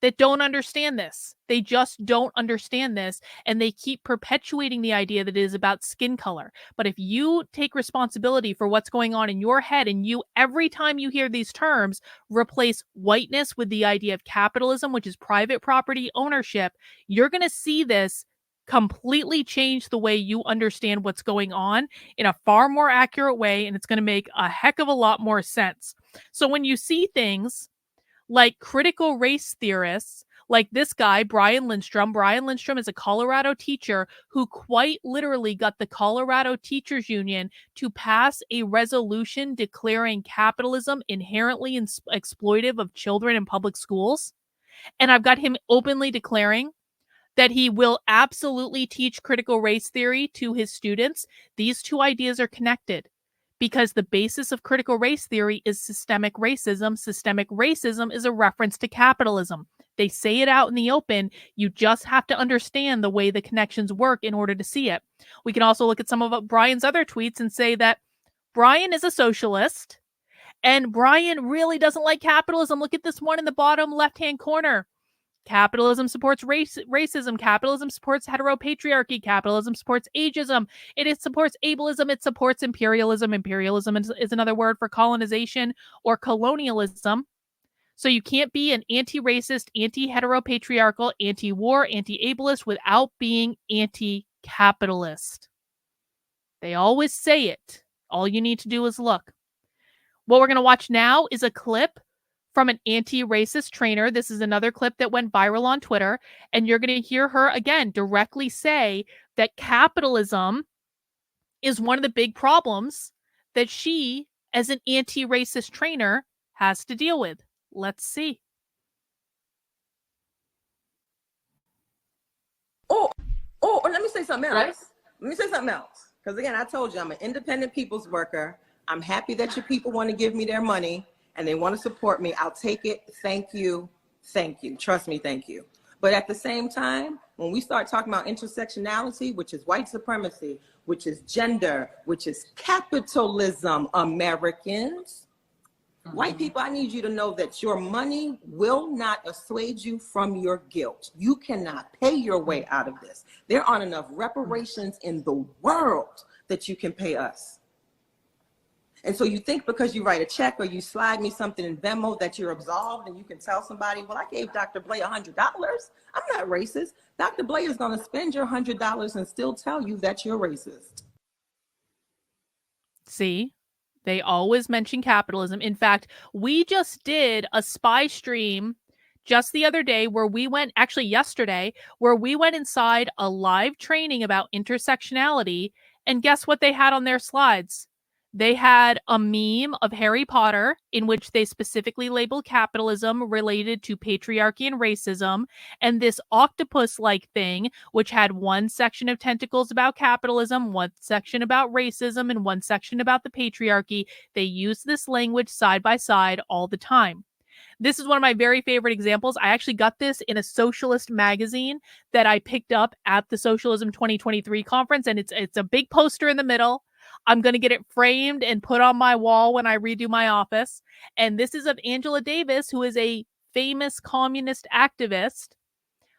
Speaker 1: that don't understand this. They just don't understand this, and they keep perpetuating the idea that it is about skin color. But if you take responsibility for what's going on in your head, and you, every time you hear these terms, replace whiteness with the idea of capitalism, which is private property ownership, you're going to see this completely change the way you understand what's going on in a far more accurate way, and it's going to make a heck of a lot more sense. So when you see things like critical race theorists, like this guy, Brian Lindstrom. Brian Lindstrom is a Colorado teacher who quite literally got the Colorado Teachers Union to pass a resolution declaring capitalism inherently exploitive of children in public schools. And I've got him openly declaring that he will absolutely teach critical race theory to his students. These two ideas are connected, because the basis of critical race theory is systemic racism. Systemic racism is a reference to capitalism. They say it out in the open. You just have to understand the way the connections work in order to see it. We can also look at some of Brian's other tweets and say that Brian is a socialist, and Brian really doesn't like capitalism. Look at this one in the bottom left-hand corner. Capitalism supports racism. Capitalism supports heteropatriarchy. Capitalism supports ageism. It supports ableism. It supports imperialism. Imperialism is another word for colonization or colonialism. So you can't be an anti-racist, anti-heteropatriarchal, anti-war, anti-ableist without being anti-capitalist. They always say it. All you need to do is look. What we're going to watch now is a clip from an anti-racist trainer. This is another clip that went viral on Twitter, and you're going to hear her again directly say that capitalism is one of the big problems that she, as an anti-racist trainer, has to deal with. Let's see.
Speaker 14: Oh, let me say something else. Right? Let me say something else. Because again, I told you, I'm an independent people's worker. I'm happy that your people want to give me their money and they want to support me. I'll take it. Thank you. Thank you. Trust me. Thank you. But at the same time, when we start talking about intersectionality, which is white supremacy, which is gender, which is capitalism, Americans, white people, I need you to know that your money will not assuage you from your guilt. You cannot pay your way out of this. There aren't enough reparations in the world that you can pay us. And so you think because you write a check or you slide me something in Venmo that you're absolved and you can tell somebody, well, I gave Dr. Blay $100. I'm not racist. Dr. Blay is going to spend your $100 and still tell you that you're racist.
Speaker 1: See, they always mention capitalism. In fact, we just did a spy stream just the other day where we went, actually yesterday, where we went inside a live training about intersectionality. And guess what they had on their slides? They had a meme of Harry Potter in which they specifically labeled capitalism related to patriarchy and racism, and this octopus-like thing, which had one section of tentacles about capitalism, one section about racism, and one section about the patriarchy. They use this language side by side all the time. This is one of my very favorite examples. I actually got this in a Socialist magazine that I picked up at the Socialism 2023 conference, and it's a big poster in the middle. I'm going to get it framed and put on my wall when I redo my office. And this is of Angela Davis, who is a famous communist activist,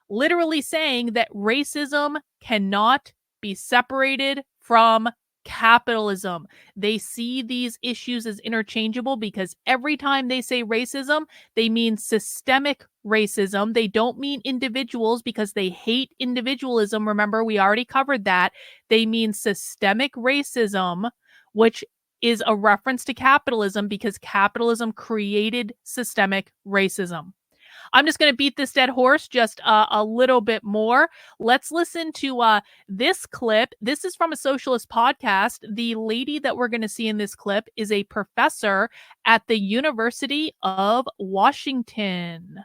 Speaker 1: literally saying that racism cannot be separated from capitalism. They see these issues as interchangeable because every time they say racism, they mean systemic racism. They don't mean individuals because they hate individualism. Remember, we already covered that. They mean systemic racism, which is a reference to capitalism because capitalism created systemic racism. I'm just going to beat this dead horse just a little bit more. Let's listen to this clip. This is from a socialist podcast. The lady that we're going to see in this clip is a professor at the University of Washington.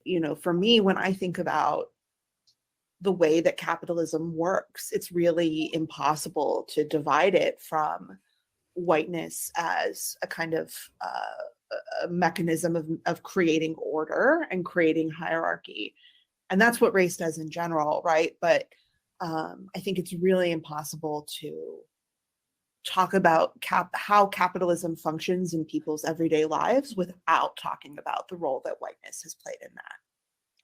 Speaker 15: You know, for me, when I think about the way that capitalism works, it's really impossible to divide it from whiteness as a kind of a mechanism of creating order and creating hierarchy. And that's what race does in general, right? But I think it's really impossible to talk about how capitalism functions in people's everyday lives without talking about the role that whiteness has played in that.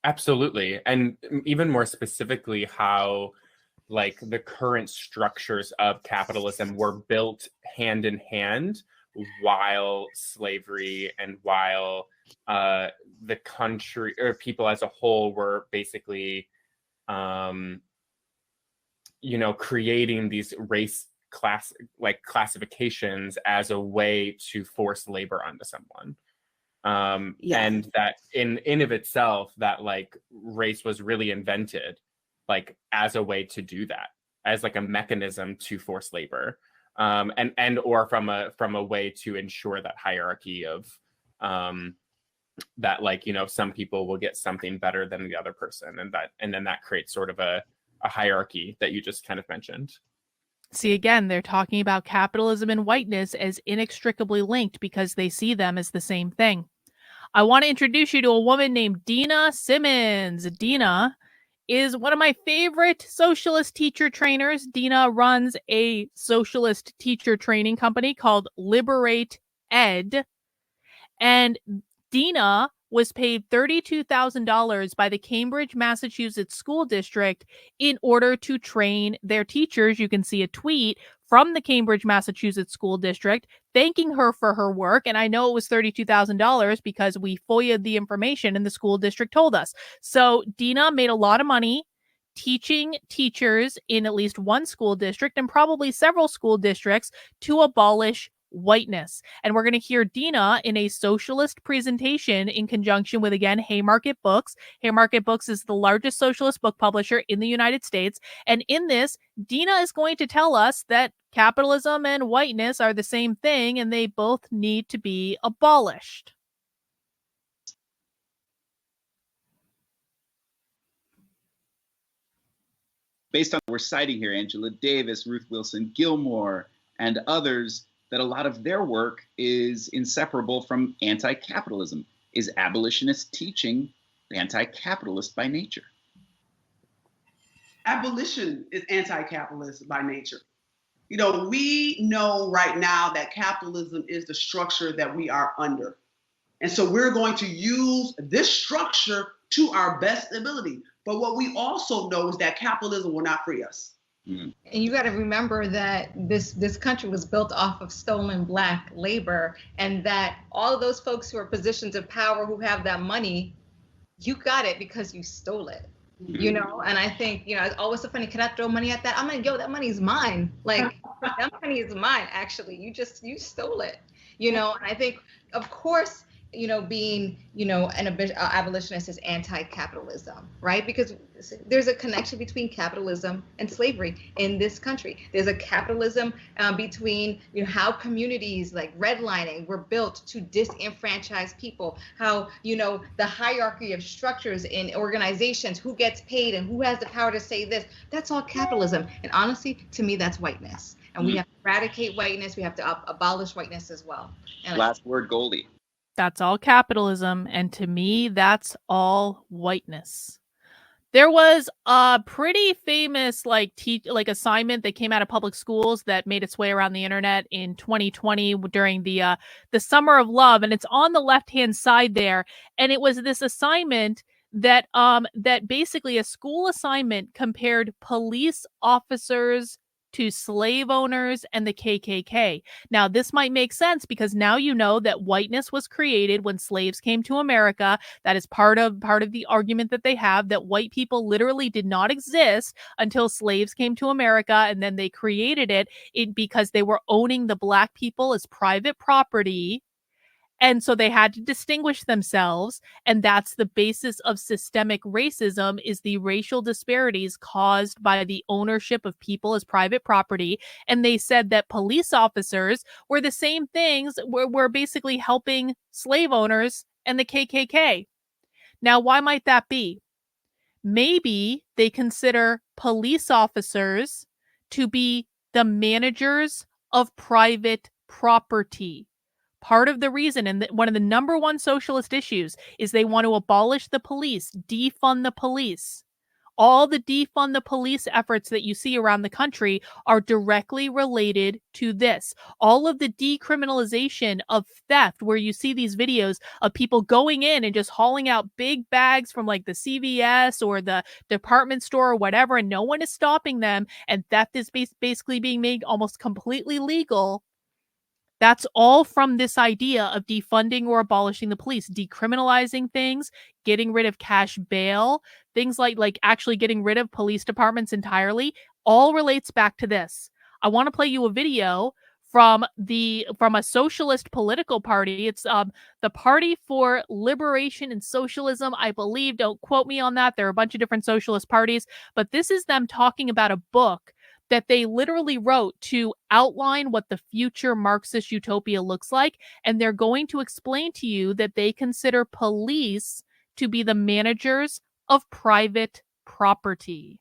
Speaker 16: Absolutely. And even more specifically, how like the current structures of capitalism were built hand in hand while slavery and while the country or people as a whole were basically, creating these race classifications as a way to force labor onto someone. And that in of itself, that like race was really invented like as a way to do that, as like a mechanism to force labor, and or from a way to ensure that hierarchy of that, like, some people will get something better than the other person, and then that creates sort of a hierarchy that you just kind of mentioned.
Speaker 1: See, again, they're talking about capitalism and whiteness as inextricably linked because they see them as the same thing. I want to introduce you to a woman named Dina Simmons. Dina is one of my favorite socialist teacher trainers. Dina runs a socialist teacher training company called Liberate Ed. And Dina was paid $32,000 by the Cambridge, Massachusetts school district in order to train their teachers. You can see a tweet from the Cambridge, Massachusetts school district thanking her for her work. And I know it was $32,000 because we FOIA'd the information and the school district told us. So Dina made a lot of money teaching teachers in at least one school district and probably several school districts to abolish whiteness. And we're going to hear Dina in a socialist presentation in conjunction with, again, Haymarket Books. Haymarket Books is the largest socialist book publisher in the United States. And in this, Dina is going to tell us that capitalism and whiteness are the same thing and they both need to be abolished.
Speaker 17: Based on what we're citing here, Angela Davis, Ruth Wilson Gilmore, and others, that a lot of their work is inseparable from anti-capitalism. Is abolitionist teaching anti-capitalist by nature?
Speaker 18: Abolition is anti-capitalist by nature. You know, we know right now that capitalism is the structure that we are under. And so we're going to use this structure to our best ability. But what we also know is that capitalism will not free us.
Speaker 19: And you got to remember that this country was built off of stolen Black labor, and that all of those folks who are positions of power who have that money, you got it because you stole it. You know, and I think, you know, it's always so funny. Can I throw money at that? I'm like, yo, that money's mine. Like, that money is mine, actually. You stole it. You know, and I think, of course, you know, being, you know, an abolitionist is anti-capitalism, right? Because there's a connection between capitalism and slavery in this country. There's a capitalism between, you know, how communities like redlining were built to disenfranchise people, how, you know, the hierarchy of structures in organizations, who gets paid and who has the power to say this, that's all capitalism. And honestly, to me, that's whiteness. And we have to eradicate whiteness. We have to abolish whiteness as well. And
Speaker 17: Last word, Goldie.
Speaker 1: That's all capitalism, and to me, that's all whiteness. There was a pretty famous like assignment that came out of public schools that made its way around the internet in 2020 during the Summer of Love, and it's on the left-hand side there. And it was this assignment that basically a school assignment compared police officers to slave owners and the KKK. Now, this might make sense because now you know that whiteness was created when slaves came to America. That is part of the argument that they have, that white people literally did not exist until slaves came to America, and then they created it because they were owning the Black people as private property. And so they had to distinguish themselves, and that's the basis of systemic racism, is the racial disparities caused by the ownership of people as private property. And they said that police officers were the same things, were basically helping slave owners and the KKK. Now, why might that be? Maybe they consider police officers to be the managers of private property. Part of the reason, and one of the number one socialist issues, is they want to abolish the police, defund the police. All the defund the police efforts that you see around the country are directly related to this. All of the decriminalization of theft, where you see these videos of people going in and just hauling out big bags from like the CVS or the department store or whatever, and no one is stopping them, and theft is basically being made almost completely legal. That's all from this idea of defunding or abolishing the police, decriminalizing things, getting rid of cash bail, things like actually getting rid of police departments entirely, all relates back to this. I want to play you a video from a socialist political party. It's the Party for Liberation and Socialism, I believe. Don't quote me on that. There are a bunch of different socialist parties, but this is them talking about a book that they literally wrote to outline what the future Marxist utopia looks like. And they're going to explain to you that they consider police to be the managers of private property.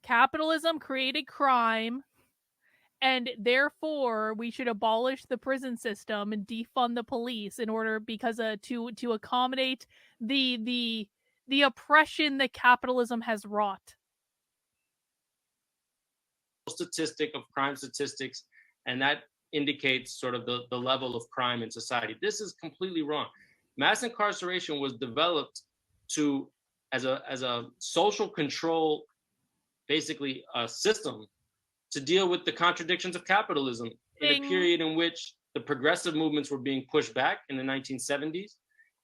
Speaker 1: Capitalism created crime, and therefore we should abolish the prison system and defund the police in order to accommodate the oppression that capitalism has wrought.
Speaker 20: Statistic of crime statistics, and that indicates sort of the level of crime in society. This is completely wrong. Mass incarceration was developed as a social control, basically a system to deal with the contradictions of capitalism in a period in which the progressive movements were being pushed back in the 1970s,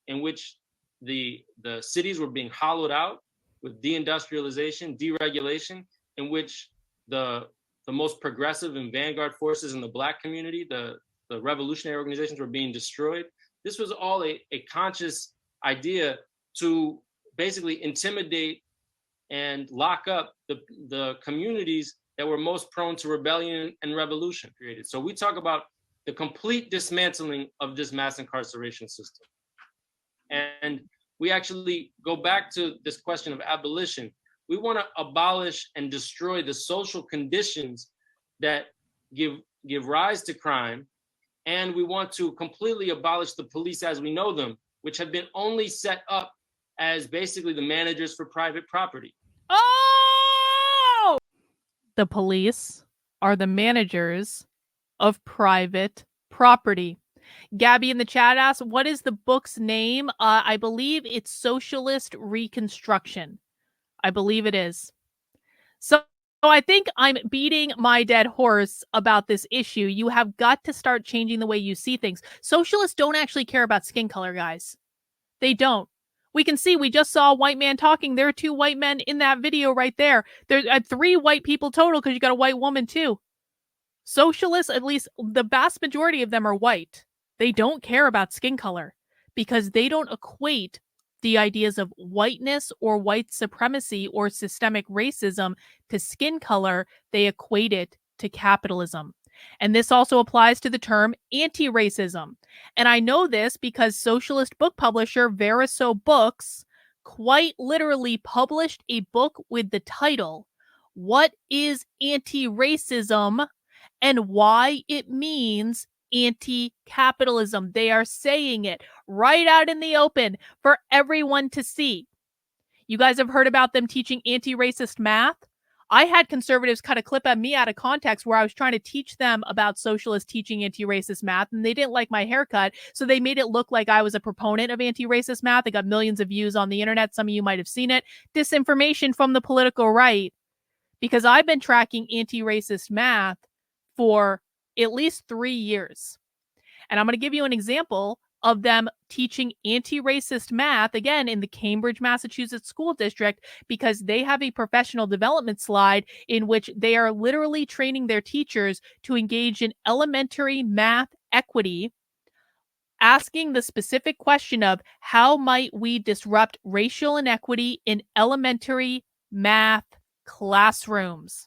Speaker 20: in which the cities were being hollowed out with deindustrialization, deregulation, in which the most progressive and vanguard forces in the Black community, the revolutionary organizations, were being destroyed. This was all a conscious idea to basically intimidate and lock up the communities that were most prone to rebellion and revolution created. So we talk about the complete dismantling of this mass incarceration system. And we actually go back to this question of abolition. We want to abolish and destroy the social conditions that give rise to crime. And we want to completely abolish the police as we know them, which have been only set up as basically the managers for private property.
Speaker 1: Oh! The police are the managers of private property. Gabby in the chat asks, what is the book's name? I believe it's Socialist Reconstruction. I believe it is. So I think I'm beating my dead horse about this issue. You have got to start changing the way you see things. Socialists don't actually care about skin color, guys. They don't. We can see, we just saw a white man talking. There are 2 white men in that video right there. There are 3 white people total because you got a white woman too. Socialists, at least the vast majority of them, are white. They don't care about skin color because they don't equate the ideas of whiteness or white supremacy or systemic racism to skin color. They equate it to capitalism. And this also applies to the term anti-racism. And I know this because socialist book publisher Veriso Books quite literally published a book with the title, What is Anti-Racism and Why It Means Anti-Capitalism. They are saying it right out in the open for everyone to see. You guys have heard about them teaching anti-racist math? I had conservatives cut a clip of me out of context where I was trying to teach them about socialists teaching anti-racist math, and they didn't like my haircut, so they made it look like I was a proponent of anti-racist math. It got millions of views on the internet. Some of you might have seen it. Disinformation from the political right, because I've been tracking anti-racist math for at least 3 years. And I'm going to give you an example of them teaching anti-racist math, again, in the Cambridge, Massachusetts school district, because they have a professional development slide in which they are literally training their teachers to engage in elementary math equity, asking the specific question of how might we disrupt racial inequity in elementary math classrooms.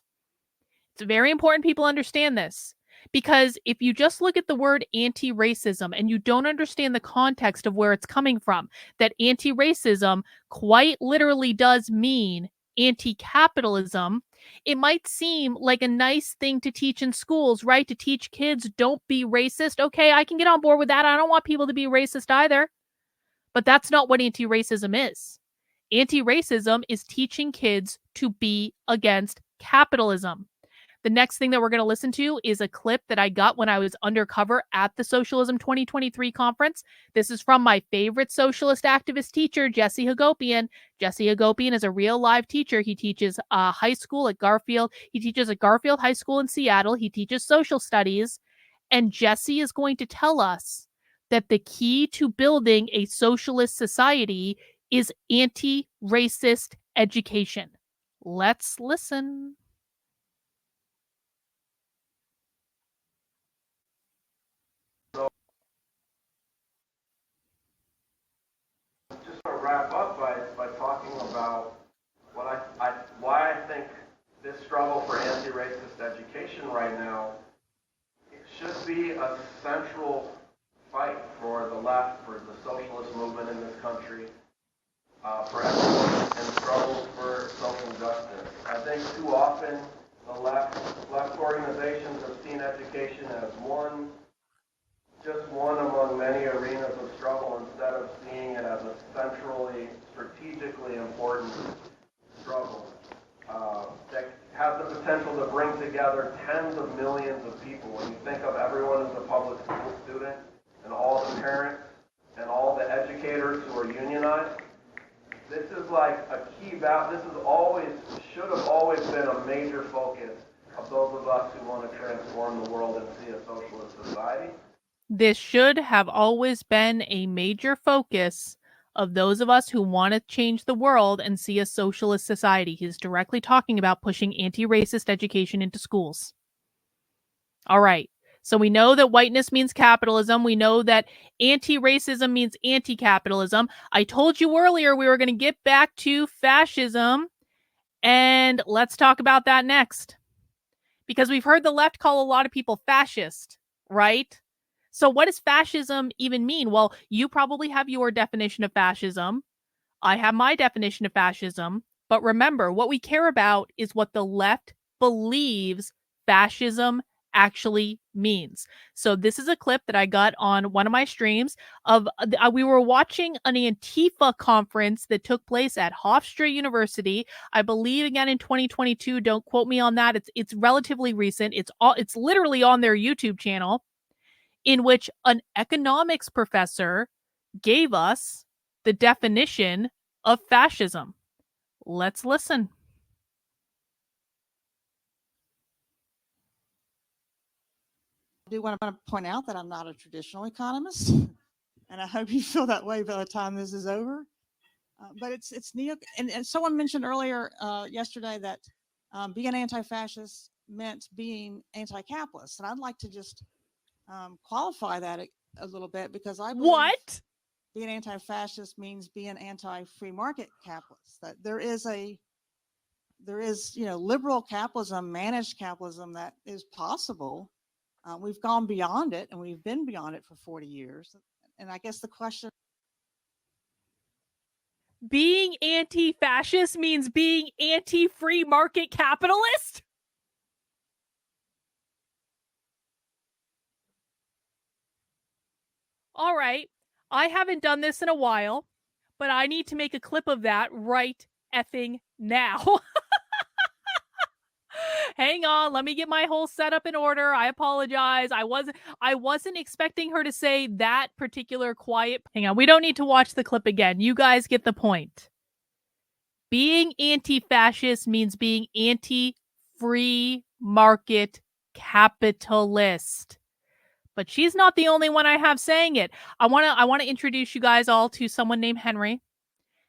Speaker 1: It's very important people understand this, because if you just look at the word anti-racism and you don't understand the context of where it's coming from, that anti-racism quite literally does mean anti-capitalism, it might seem like a nice thing to teach in schools, right? To teach kids, don't be racist. Okay, I can get on board with that. I don't want people to be racist either. But that's not what anti-racism is. Anti-racism is teaching kids to be against capitalism. The next thing that we're going to listen to is a clip that I got when I was undercover at the Socialism 2023 conference. This is from my favorite socialist activist teacher, Jesse Hagopian. Jesse Hagopian is a real live teacher. He teaches high school at Garfield. He teaches at Garfield High School in Seattle. He teaches social studies. And Jesse is going to tell us that the key to building a socialist society is anti-racist education. Let's listen.
Speaker 21: Wrap up by talking about why I think this struggle for anti-racist education right now should be a central fight for the left, for the socialist movement in this country, for everyone in struggles for social justice. I think too often the left organizations have seen education as just one among many arenas of struggle, instead of seeing it as a centrally, strategically important struggle that has the potential to bring together tens of millions of people. When you think of everyone who's a public school student and all the parents and all the educators who are unionized, this is like a key value. Should have always been a major focus of those of us who want to transform the world and see a socialist society.
Speaker 1: This should have always been a major focus of those of us who want to change the world and see a socialist society. He's directly talking about pushing anti-racist education into schools. All right. So we know that whiteness means capitalism. We know that anti-racism means anti-capitalism. I told you earlier we were going to get back to fascism, and let's talk about that next. Because we've heard the left call a lot of people fascist, right? So what does fascism even mean? Well, you probably have your definition of fascism. I have my definition of fascism. But remember, what we care about is what the left believes fascism actually means. So this is a clip that I got on one of my streams of we were watching an Antifa conference that took place at Hofstra University, I believe, again in 2022. Don't quote me on that. It's relatively recent. It's literally on their YouTube channel, in which an economics professor gave us the definition of fascism. Let's listen.
Speaker 2: I do want to point out that I'm not a traditional economist, and I hope you feel that way by the time this is over. But it's neo, and someone mentioned earlier yesterday that being anti-fascist meant being anti-capitalist, and I'd like to just qualify that a little bit, because I believe being anti-fascist means being anti-free market capitalist. That there is liberal capitalism, managed capitalism that is possible. We've gone beyond it, and we've been beyond it for 40 years. And I guess the question...
Speaker 1: Being anti-fascist means being anti-free market capitalist? All right, I haven't done this in a while, but I need to make a clip of that right effing now. Hang on, let me get my whole setup in order. I apologize. I wasn't expecting her to say that particular quiet. Hang on, we don't need to watch the clip again. You guys get the point. Being anti-fascist means being anti-free market capitalist. But she's not the only one I have saying it. I want to introduce you guys all to someone named Henry.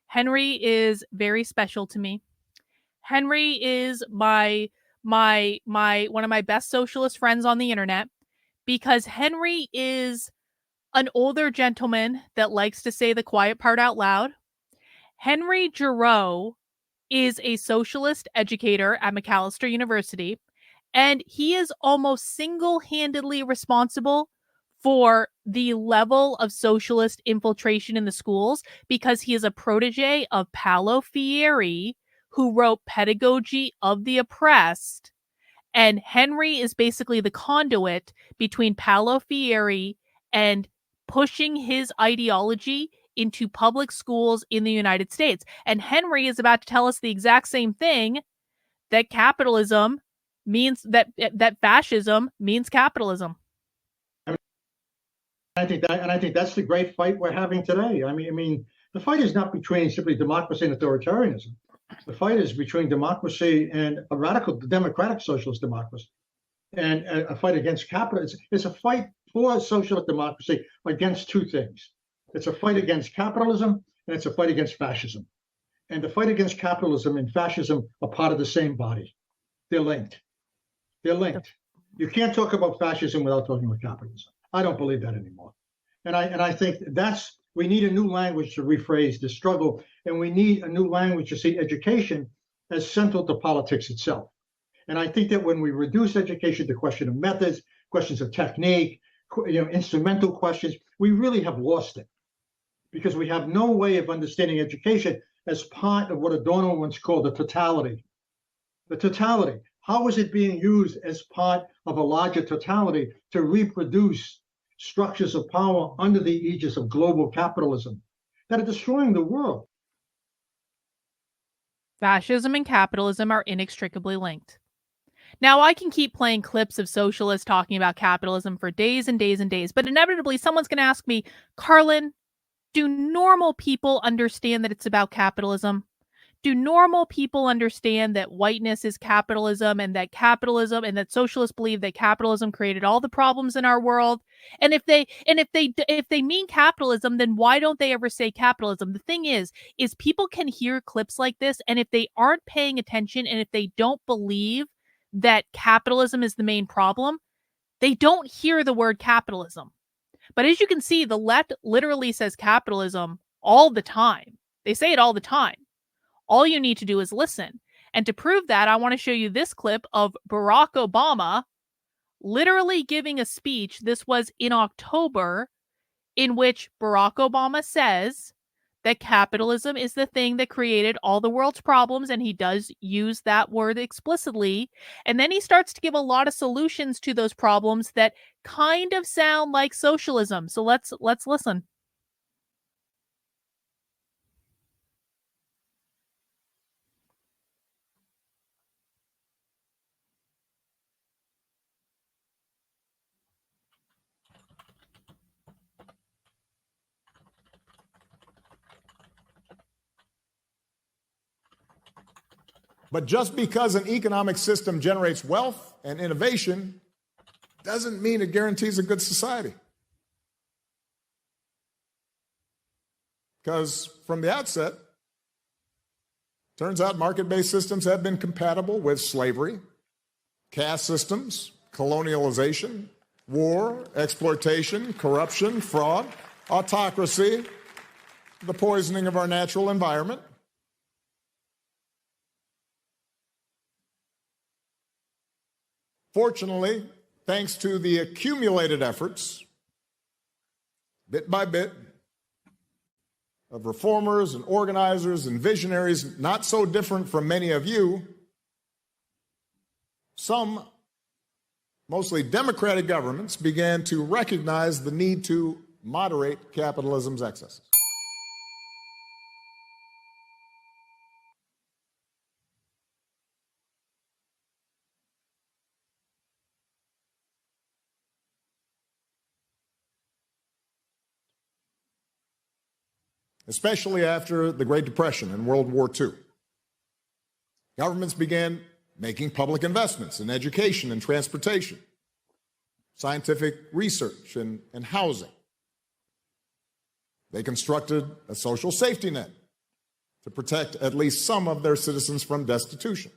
Speaker 1: Henry is very special to me. Henry is my one of my best socialist friends on the internet, because Henry is an older gentleman that likes to say the quiet part out loud. Henry Giroux is a socialist educator at Macalester University, and he is almost single-handedly responsible for the level of socialist infiltration in the schools, because he is a protege of Paulo Freire, who wrote Pedagogy of the Oppressed. And Henry is basically the conduit between Paulo Freire and pushing his ideology into public schools in the United States. And Henry is about to tell us the exact same thing, that capitalism means that fascism means capitalism.
Speaker 22: I think that's the great fight we're having today. I mean, the fight is not between simply democracy and authoritarianism. The fight is between democracy and a radical democratic socialist democracy, and a fight against capitalism. It's a fight for socialist democracy against two things. It's a fight against capitalism, and it's a fight against fascism. And the fight against capitalism and fascism are part of the same body. They're linked. They're linked. You can't talk about fascism without talking about capitalism. I don't believe that anymore. And I think we need a new language to rephrase the struggle, and we need a new language to see education as central to politics itself. And I think that when we reduce education to question of methods, questions of technique, instrumental questions, we really have lost it, because we have no way of understanding education as part of what Adorno once called the totality. The totality. How is it being used as part of a larger totality to reproduce structures of power under the aegis of global capitalism that are destroying the world?
Speaker 1: Fascism and capitalism are inextricably linked. Now, I can keep playing clips of socialists talking about capitalism for days and days and days, but inevitably someone's going to ask me, Carlin, do normal people understand that it's about capitalism? Do normal people understand that whiteness is capitalism, and that socialists believe that capitalism created all the problems in our world? And if they mean capitalism, then why don't they ever say capitalism? The thing is people can hear clips like this, and if they aren't paying attention, and if they don't believe that capitalism is the main problem, they don't hear the word capitalism. But as you can see, the left literally says capitalism all the time. They say it all the time. All you need to do is listen. And to prove that, I want to show you this clip of Barack Obama literally giving a speech. This was in October, in which Barack Obama says that capitalism is the thing that created all the world's problems, and he does use that word explicitly. And then he starts to give a lot of solutions to those problems that kind of sound like socialism. So let's listen.
Speaker 3: But just because an economic system generates wealth and innovation doesn't mean it guarantees a good society. Because from the outset, turns out market-based systems have been compatible with slavery, caste systems, colonialization, war, exploitation, corruption, fraud, autocracy, the poisoning of our natural environment. Fortunately, thanks to the accumulated efforts, bit by bit, of reformers and organizers and visionaries not so different from many of you, some, mostly democratic governments, began to recognize the need to moderate capitalism's excesses. Especially after the Great Depression and World War II. Governments began making public investments in education and transportation, scientific research and housing. They constructed a social safety net to protect at least some of their citizens from destitution.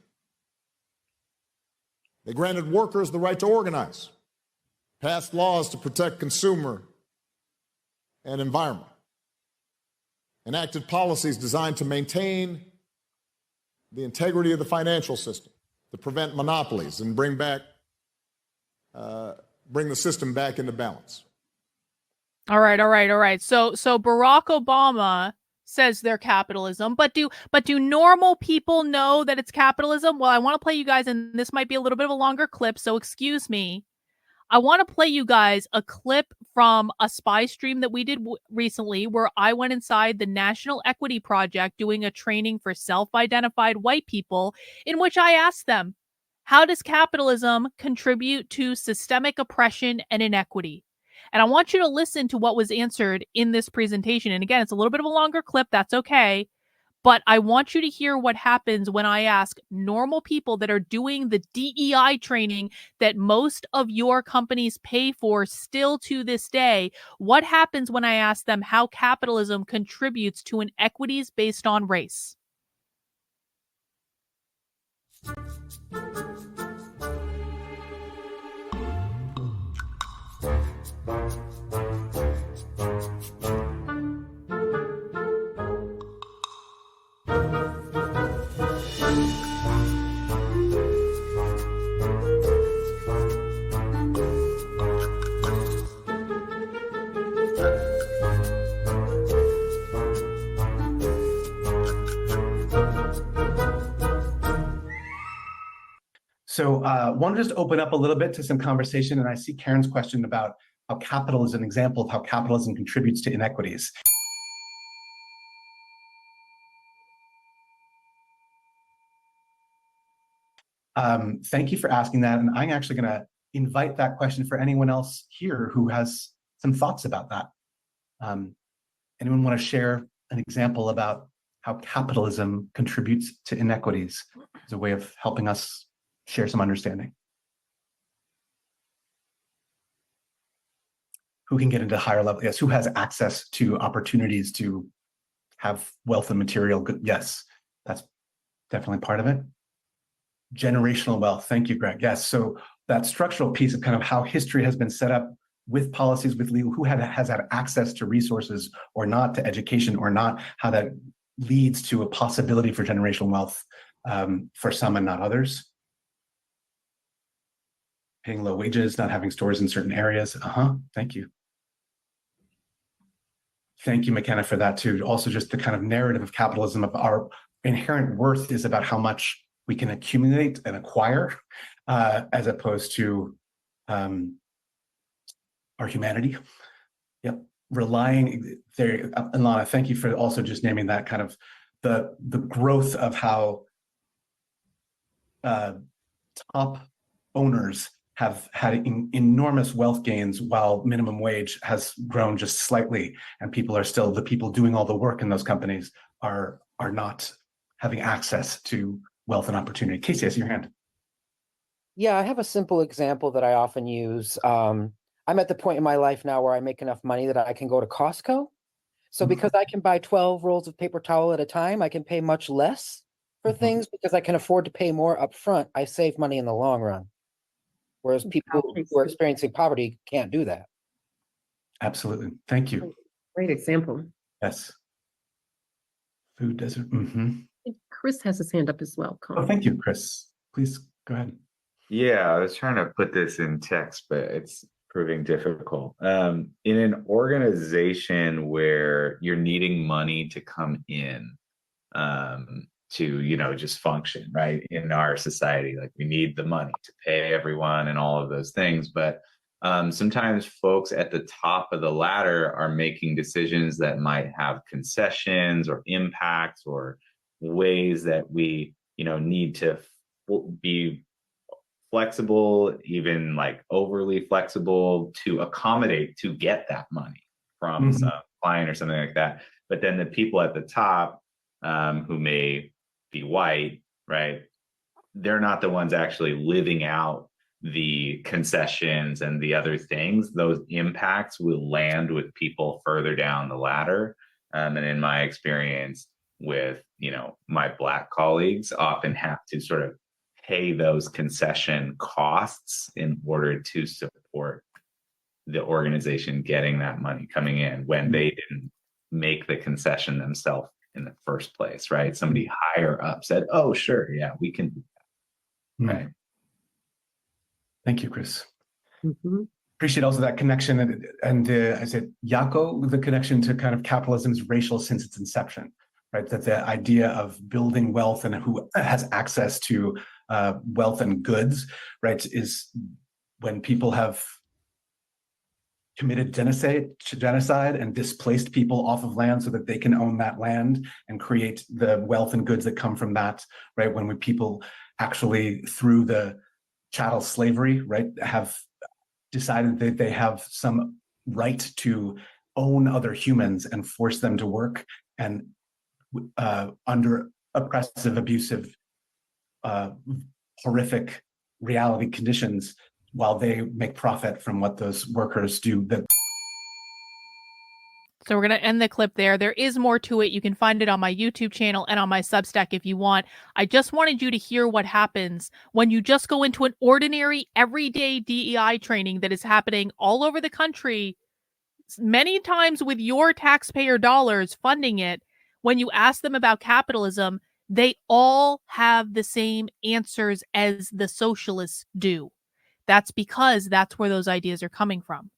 Speaker 3: They granted workers the right to organize, passed laws to protect consumer and environment, enacted policies designed to maintain the integrity of the financial system, to prevent monopolies and bring the system back into balance.
Speaker 1: All right. So Barack Obama says they're capitalism, but do normal people know that it's capitalism? Well, I want to play you guys, and this might be a little bit of a longer clip, so excuse me. I want to play you guys a clip from a spy stream that we did recently where I went inside the National Equity Project doing a training for self-identified white people, in which I asked them, how does capitalism contribute to systemic oppression and inequity? And I want you to listen to what was answered in this presentation. And again, it's a little bit of a longer clip. That's okay. But I want you to hear what happens when I ask normal people that are doing the DEI training that most of your companies pay for still to this day. What happens when I ask them how capitalism contributes to inequities based on race?
Speaker 4: So I want to just open up a little bit to some conversation, and I see Karen's question about how capital is an example of how capitalism contributes to inequities. Thank you for asking that, and I'm actually going to invite that question for anyone else here who has some thoughts about that. Anyone want to share an example about how capitalism contributes to inequities as a way of helping us share some understanding? Who can get into higher level? Yes, who has access to opportunities to have wealth and material good? Yes, that's definitely part of it. Generational wealth. Thank you, Greg. Yes, so that structural piece of kind of how history has been set up with policies, with legal, who has had access to resources or not, to education or not, how that leads to a possibility for generational wealth for some and not others. Paying low wages, not having stores in certain areas. Thank you. Thank you, McKenna, for that too. Also, just the kind of narrative of capitalism of our inherent worth is about how much we can accumulate and acquire, as opposed to our humanity. Yep, relying there. And Lana, thank you for also just naming that kind of the growth of how top owners have had enormous wealth gains while minimum wage has grown just slightly, and people are still, the people doing all the work in those companies are not having access to wealth and opportunity. Casey, I see your hand.
Speaker 5: Yeah, I have a simple example that I often use. I'm at the point in my life now where I make enough money that I can go to Costco. So because I can buy 12 rolls of paper towel at a time, I can pay much less for things because I can afford to pay more upfront. I save money in the long run. Whereas people who are experiencing poverty can't do that.
Speaker 4: Absolutely. Thank you.
Speaker 6: Great example.
Speaker 4: Yes. Food desert.
Speaker 6: Chris has his hand up as well.
Speaker 4: Oh, thank you, Chris. Please go ahead.
Speaker 23: Yeah, I was trying to put this in text, but it's proving difficult. In an organization where you're needing money to come in, to just function, right? In our society, like we need the money to pay everyone and all of those things, but sometimes folks at the top of the ladder are making decisions that might have concessions or impacts or ways that we need to be flexible, even like overly flexible, to accommodate to get that money from some client or something like that. But then the people at the top, who may be white, right? They're not the ones actually living out the concessions and the other things. Those impacts will land with people further down the ladder. And in my experience with, my Black colleagues, often have to sort of pay those concession costs in order to support the organization getting that money coming in when they didn't make the concession themselves in the first place, right? Somebody higher up said, "Oh, sure, yeah, we can do that." Right.
Speaker 4: Thank you, Chris. Appreciate also that connection and I said, Jaco, the connection to kind of capitalism is racial since its inception, right? That the idea of building wealth and who has access to wealth and goods, right, is when people have committed genocide and displaced people off of land so that they can own that land and create the wealth and goods that come from that, right? When people actually, through the chattel slavery, right, have decided that they have some right to own other humans and force them to work and under oppressive, abusive, horrific reality conditions while they make profit from what those workers do.
Speaker 1: So we're going to end the clip there. There is more to it. You can find it on my YouTube channel and on my Substack if you want. I just wanted you to hear what happens when you just go into an ordinary, everyday DEI training that is happening all over the country, many times with your taxpayer dollars funding it. When you ask them about capitalism, they all have the same answers as the socialists do. That's because that's where those ideas are coming from.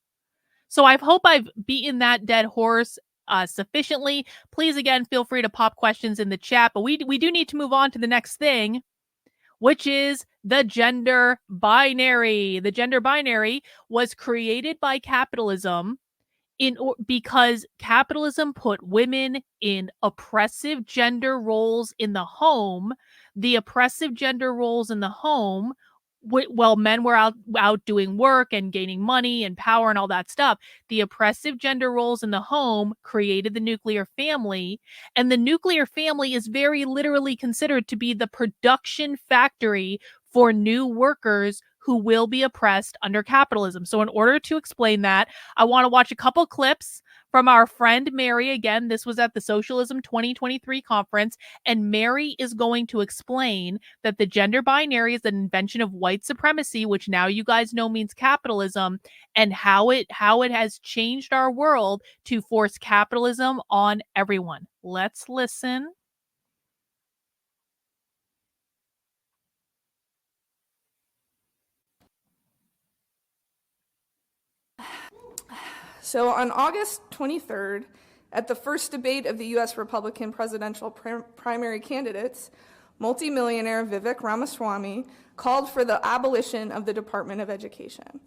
Speaker 1: So I hope I've beaten that dead horse sufficiently. Please, again, feel free to pop questions in the chat. But we do need to move on to the next thing, which is the gender binary. The gender binary was created by capitalism because capitalism put women in oppressive gender roles in the home. The oppressive gender roles in the home, while men were out doing work and gaining money and power and all that stuff, the oppressive gender roles in the home created the nuclear family. And the nuclear family is very literally considered to be the production factory for new workers who will be oppressed under capitalism. So in order to explain that, I want to watch a couple clips from our friend Mary. Again, this was at the Socialism 2023 conference, and Mary is going to explain that the gender binary is an invention of white supremacy, which now you guys know means capitalism, and how it has changed our world to force capitalism on everyone. Let's listen.
Speaker 24: So on August 23rd,
Speaker 7: At the first debate of the U.S. Republican presidential primary candidates, multimillionaire Vivek Ramaswamy called for the abolition of the Department of Education.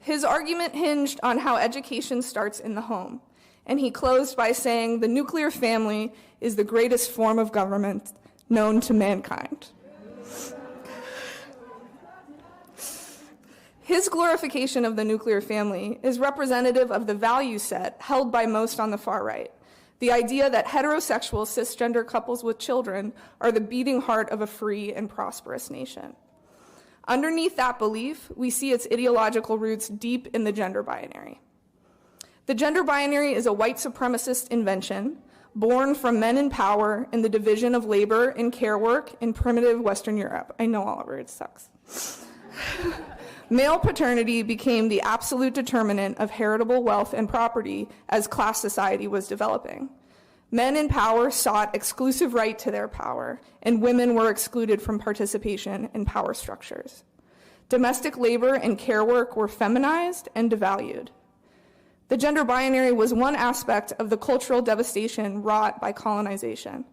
Speaker 7: His argument hinged on how education starts in the home, and he closed by saying the nuclear family is the greatest form of government known to mankind. His glorification of the nuclear family is representative of the value set held by most on the far right, the idea that heterosexual cisgender couples with children are the beating heart of a free and prosperous nation. Underneath that belief, we see its ideological roots deep in the gender binary. The gender binary is a white supremacist invention born from men in power in the division of labor and care work in primitive Western Europe. I know, Oliver, it sucks. Male paternity became the absolute determinant of heritable wealth and property as class society was developing. Men in power sought exclusive right to their power, and women were excluded from participation in power structures. Domestic labor and care work were feminized and devalued. The gender binary was one aspect of the cultural devastation wrought by colonization.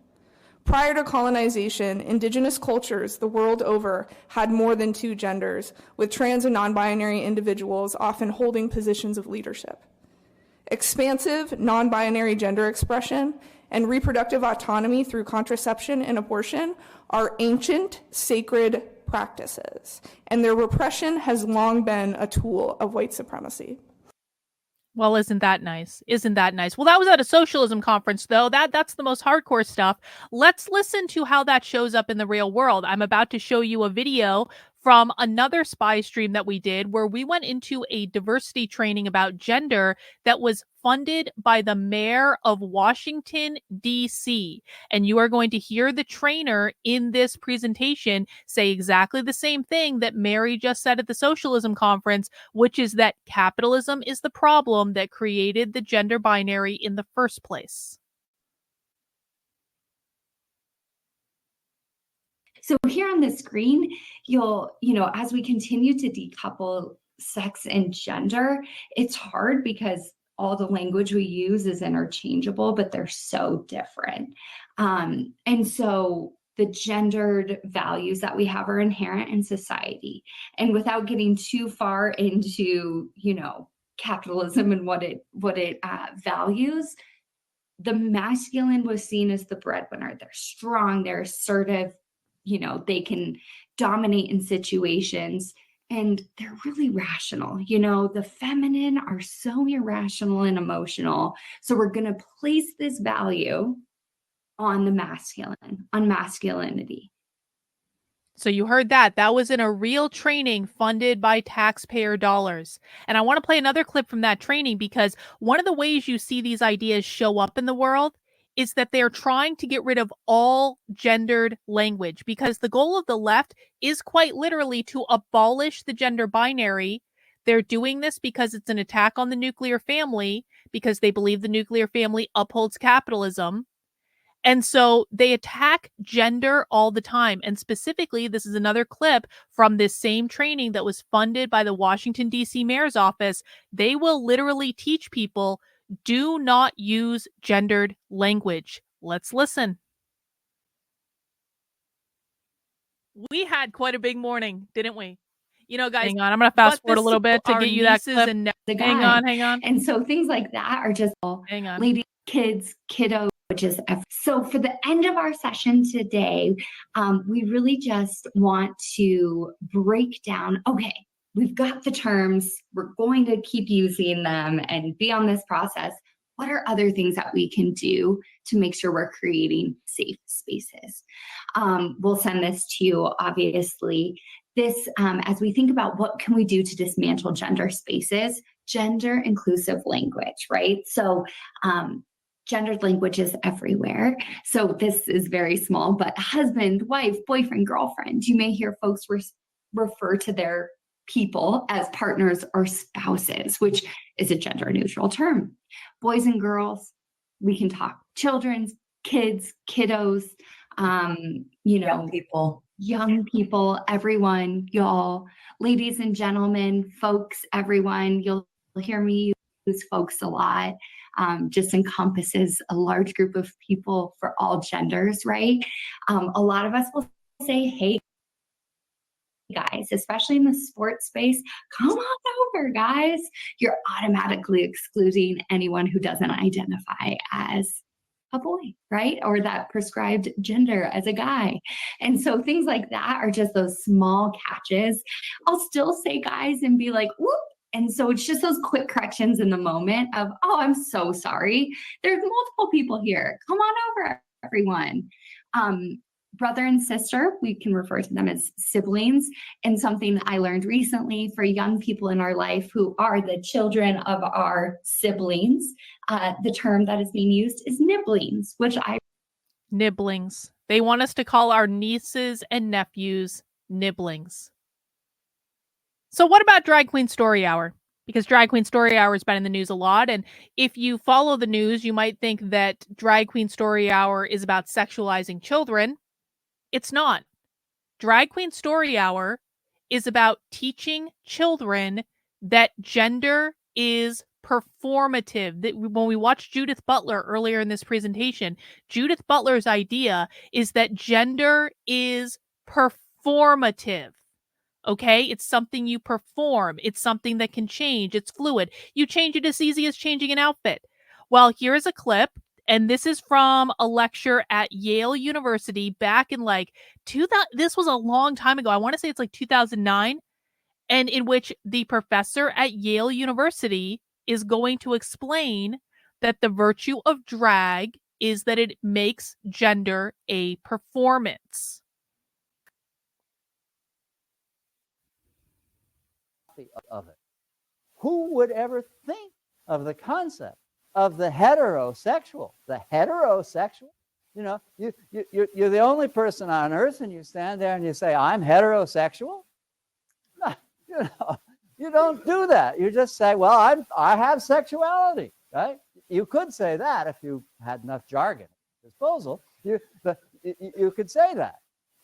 Speaker 7: Prior to colonization, indigenous cultures the world over had more than two genders, with trans and non-binary individuals often holding positions of leadership. Expansive, non-binary gender expression and reproductive autonomy through contraception and abortion are ancient, sacred practices, and their repression has long been a tool of white supremacy.
Speaker 1: Well, isn't that nice? Isn't that nice? Well, that was at a socialism conference, though. That's the most hardcore stuff. Let's listen to how that shows up in the real world. I'm about to show you a video from another spy stream that we did where we went into a diversity training about gender that was funded by the mayor of Washington, D.C. And you are going to hear the trainer in this presentation say exactly the same thing that Mary just said at the socialism conference, which is that capitalism is the problem that created the gender binary in the first place.
Speaker 9: So here on the screen, as we continue to decouple sex and gender, it's hard because all the language we use is interchangeable, but they're so different. And so the gendered values that we have are inherent in society. And without getting too far into, capitalism and what it values, the masculine was seen as the breadwinner. They're strong, they're assertive, they can dominate in situations, and they're really rational. The feminine are so irrational and emotional. So we're going to place this value on the masculine, on masculinity.
Speaker 1: So you heard that. That was in a real training funded by taxpayer dollars. And I want to play another clip from that training because one of the ways you see these ideas show up in the world is that they're trying to get rid of all gendered language, because the goal of the left is quite literally to abolish the gender binary. They're doing this because it's an attack on the nuclear family, because they believe the nuclear family upholds capitalism. And so they attack gender all the time. And specifically, this is another clip from this same training that was funded by the Washington, D.C. mayor's office. They will literally teach people, do not use gendered language. Let's listen. We had quite a big morning, didn't we? Guys, hang on. I'm going to fast forward a little bit to get you that clip. Hang on.
Speaker 9: And so things like that are just ladies, kids, kiddos, so for the end of our session today, we really just want to break down, okay, we've got the terms, we're going to keep using them and be on this process. What are other things that we can do to make sure we're creating safe spaces? We'll send this to you, obviously. This, as we think about what can we do to dismantle gender spaces, gender inclusive language, right? So gendered language is everywhere. So this is very small, but husband, wife, boyfriend, girlfriend. You may hear folks refer to their people as partners or spouses, which is a gender neutral term. Boys and girls, we can talk children's, kids, kiddos, young people, everyone, y'all, ladies and gentlemen, folks, everyone. You'll hear me use folks a lot, just encompasses a large group of people for all genders, right? A lot of us will say, hey, guys, especially in the sports space, come on over, guys. You're automatically excluding anyone who doesn't identify as a boy, right? Or that prescribed gender as a guy. And so things like that are just those small catches. I'll still say guys and be like, whoop. And so it's just those quick corrections in the moment of, oh, I'm so sorry. There's multiple people here. Come on over, everyone. Brother and sister, we can refer to them as siblings. And something that I learned recently for young people in our life who are the children of our siblings, the term that is being used is nibblings, which I...
Speaker 1: Nibblings. They want us to call our nieces and nephews nibblings. So what about Drag Queen Story Hour? Because Drag Queen Story Hour has been in the news a lot. And if you follow the news, you might think that Drag Queen Story Hour is about sexualizing children. It's not. Drag Queen Story Hour is about teaching children that gender is performative. That when we watched Judith Butler earlier in this presentation, Judith Butler's idea is that gender is performative. Okay? It's something you perform. It's something that can change. It's fluid. You change it as easy as changing an outfit. Well, here's a clip. And this is from a lecture at Yale University back in like 2000. This was a long time ago. I want to say it's like 2009. And in which the professor at Yale University is going to explain that the virtue of drag is that it makes gender a performance.
Speaker 8: Of it. Who would ever think of the concept of the heterosexual? The heterosexual? You know, you're the only person on earth, and you stand there and you say, I'm heterosexual? No, you know, you don't do that. You just say, well, I have sexuality, right? You could say that if you had enough jargon at your disposal. You could say that.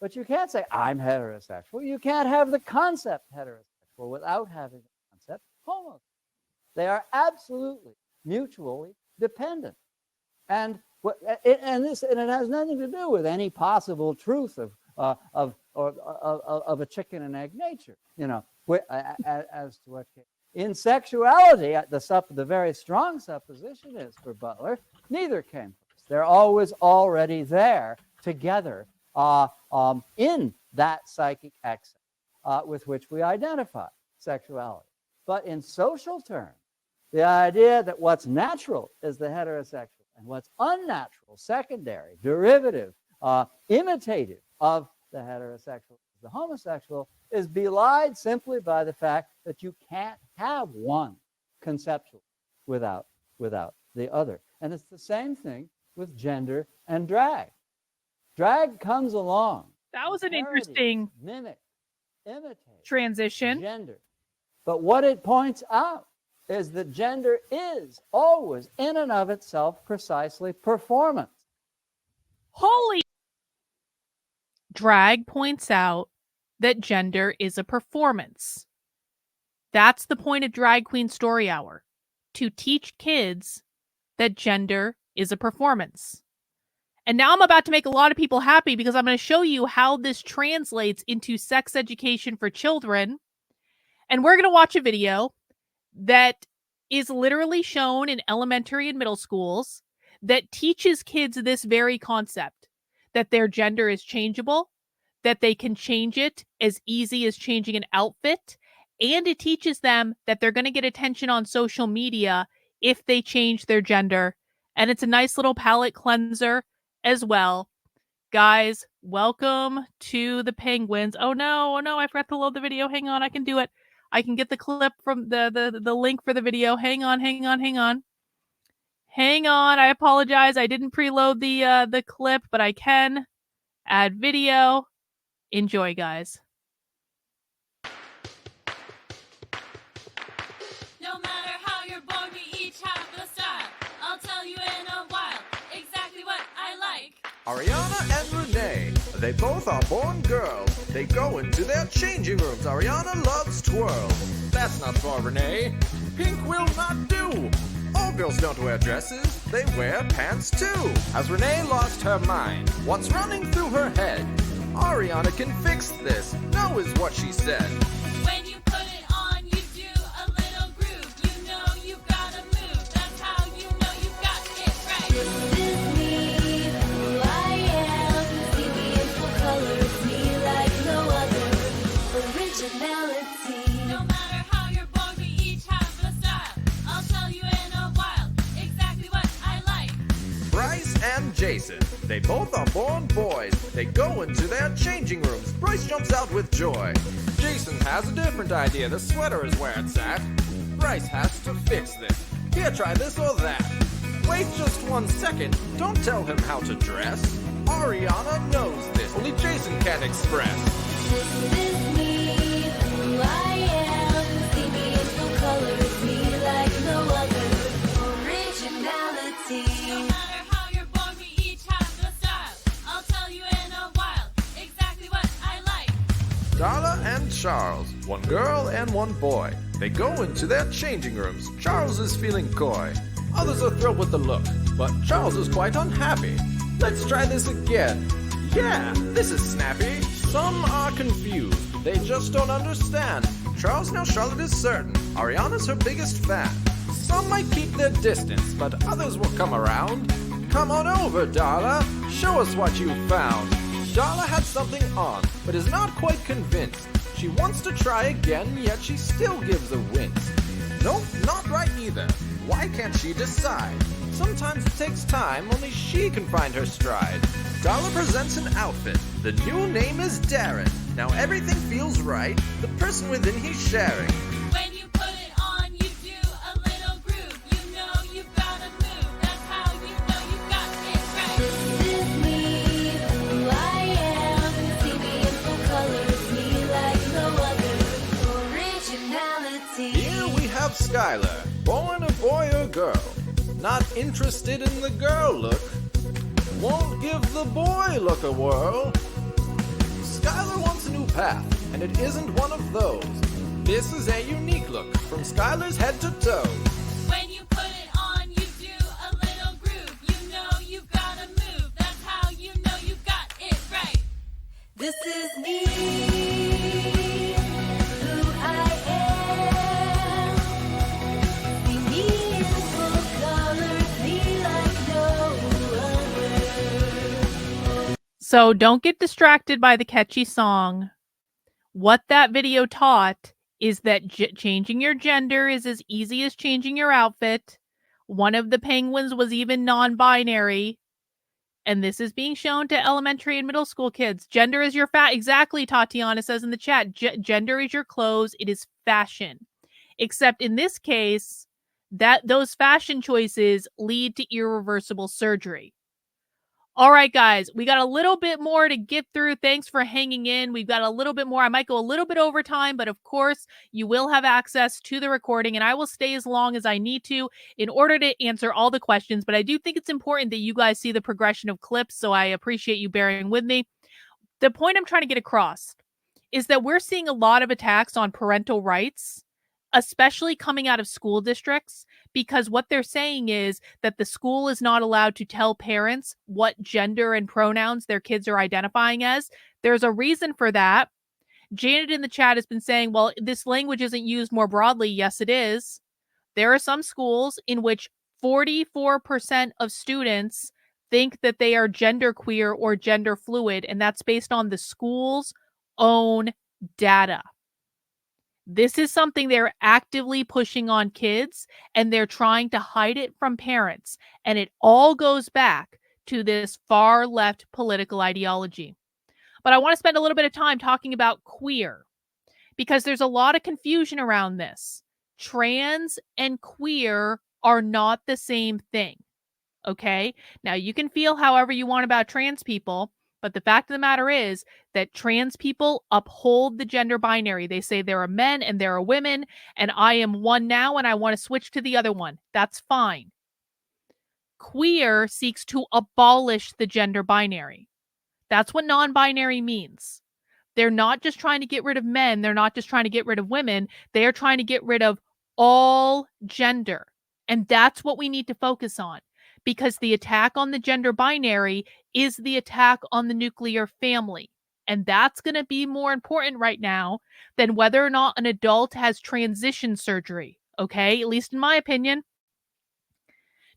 Speaker 8: But you can't say, I'm heterosexual. You can't have the concept heterosexual without having the concept homosexual. They are absolutely mutually dependent, and it has nothing to do with any possible truth of a chicken and egg nature. You know, as to what in sexuality, the very strong supposition is for Butler, neither came first. They're always already there together in that psychic excess with which we identify sexuality. But in social terms, the idea that what's natural is the heterosexual and what's unnatural, secondary, derivative, imitative of the heterosexual, the homosexual, is belied simply by the fact that you can't have one conceptually without the other. And it's the same thing with gender and drag. Drag comes along.
Speaker 1: That was an interesting
Speaker 8: mimic, imitate
Speaker 1: transition.
Speaker 8: Gender. But what it points out is that gender is always, in and of itself, precisely performance.
Speaker 1: Holy! Drag points out that gender is a performance. That's the point of Drag Queen Story Hour, to teach kids that gender is a performance. And now I'm about to make a lot of people happy because I'm going to show you how this translates into sex education for children. And we're going to watch a video that is literally shown in elementary and middle schools that teaches kids this very concept, that their gender is changeable, that they can change it as easy as changing an outfit, and it teaches them that they're going to get attention on social media if they change their gender. And it's a nice little palate cleanser as well. Guys, welcome to the Penguins. Oh no, I forgot to load the video. Hang on, I can do it. I can get the clip from the link for the video. Hang on. I apologize. I didn't preload the clip, but I can add video. Enjoy, guys.
Speaker 10: No matter how you're born, we each have a style. I'll tell you in a while exactly what I like.
Speaker 11: Ariana and Renee, they both are born girls. They go into their changing rooms. Ariana loves twirls. That's not for Renee. Pink will not do. girls don't wear dresses, they wear pants too. Has Renee lost her mind? What's running through her head? Ariana can fix this, no is what she said.
Speaker 10: When you put it on, you do a little groove. You know you've gotta move. That's how you know you've got it right. This is me, who I am. See me in full color, me like no other. Originality. No matter how you're born, we each have a style. I'll tell you in a while exactly what I like.
Speaker 11: Bryce and Jason, they both are born boys. They go into their changing rooms. Bryce jumps out with joy. Jason has a different idea. The sweater is where it's at. Bryce has to fix this. Here, try this or that. Wait just 1 second. Don't tell him how to dress. Ariana knows this. Only Jason can express.
Speaker 10: This is me, who I am. See me in full color, me like no other. Originality. No matter how you're born, we each have a style. I'll tell you in a while exactly what I like.
Speaker 11: Darla and Charles, one girl and one boy. They go into their changing rooms. Charles is feeling coy. Others are thrilled with the look, but Charles is quite unhappy. Let's try this again. Yeah, this is snappy. Some are confused. They just don't understand. Charles knows Charlotte is certain. Ariana's her biggest fan. Some might keep their distance, but others will come around. Come on over, Darla. Show us what you found. Darla had something on, but is not quite convinced. She wants to try again, yet she still gives a wince. Nope, not right either. Why can't she decide? Sometimes it takes time, only she can find her stride. Darla presents an outfit. The new name is Darren. Now everything feels right. The person within he's sharing.
Speaker 10: When you put it on, you do a little groove. You know you've gotta move. That's how you know you've got it right. This is me, who I am. See me in full color, me like no other. Originality.
Speaker 11: Here we have Skylar, born a boy or girl. Not interested in the girl look. Won't give the boy look a whirl. Skylar wants a new path, and it isn't one of those. This is a unique look from Skylar's head to toe.
Speaker 10: When you put it on, you do a little groove. You know you've gotta move. That's how you know you've got it right. This is me, who I am. See me in full color, be like no other.
Speaker 1: So don't get distracted by the catchy song. What that video taught is that changing your gender is as easy as changing your outfit. One of the penguins was even non-binary. And this is being shown to elementary and middle school kids. Gender is your exactly, Tatiana says in the chat. Gender is your clothes. It is fashion. Except in this case, that those fashion choices lead to irreversible surgery. All right, guys, we got a little bit more to get through. Thanks for hanging in. We've got a little bit more. I might go a little bit over time, but of course, you will have access to the recording, and I will stay as long as I need to in order to answer all the questions. But I do think it's important that you guys see the progression of clips, so I appreciate you bearing with me. The point I'm trying to get across is that we're seeing a lot of attacks on parental rights, especially coming out of school districts, because what they're saying is that the school is not allowed to tell parents what gender and pronouns their kids are identifying as. There's a reason for that. Janet in the chat has been saying, well, this language isn't used more broadly. Yes, it is. There are some schools in which 44% of students think that they are genderqueer or gender fluid, and that's based on the school's own data. This is something they're actively pushing on kids, and they're trying to hide it from parents. And it all goes back to this far left political ideology. But I want to spend a little bit of time talking about queer, because there's a lot of confusion around this. Trans and queer are not the same thing. Okay? Now, you can feel however you want about trans people, but the fact of the matter is that trans people uphold the gender binary. They say there are men and there are women, and I am one now and I want to switch to the other one. That's fine. Queer seeks to abolish the gender binary. That's what non-binary means. They're not just trying to get rid of men. They're not just trying to get rid of women. They are trying to get rid of all gender. And that's what we need to focus on, because the attack on the gender binary is the attack on the nuclear family. And that's going to be more important right now than whether or not an adult has transition surgery. Okay, at least in my opinion.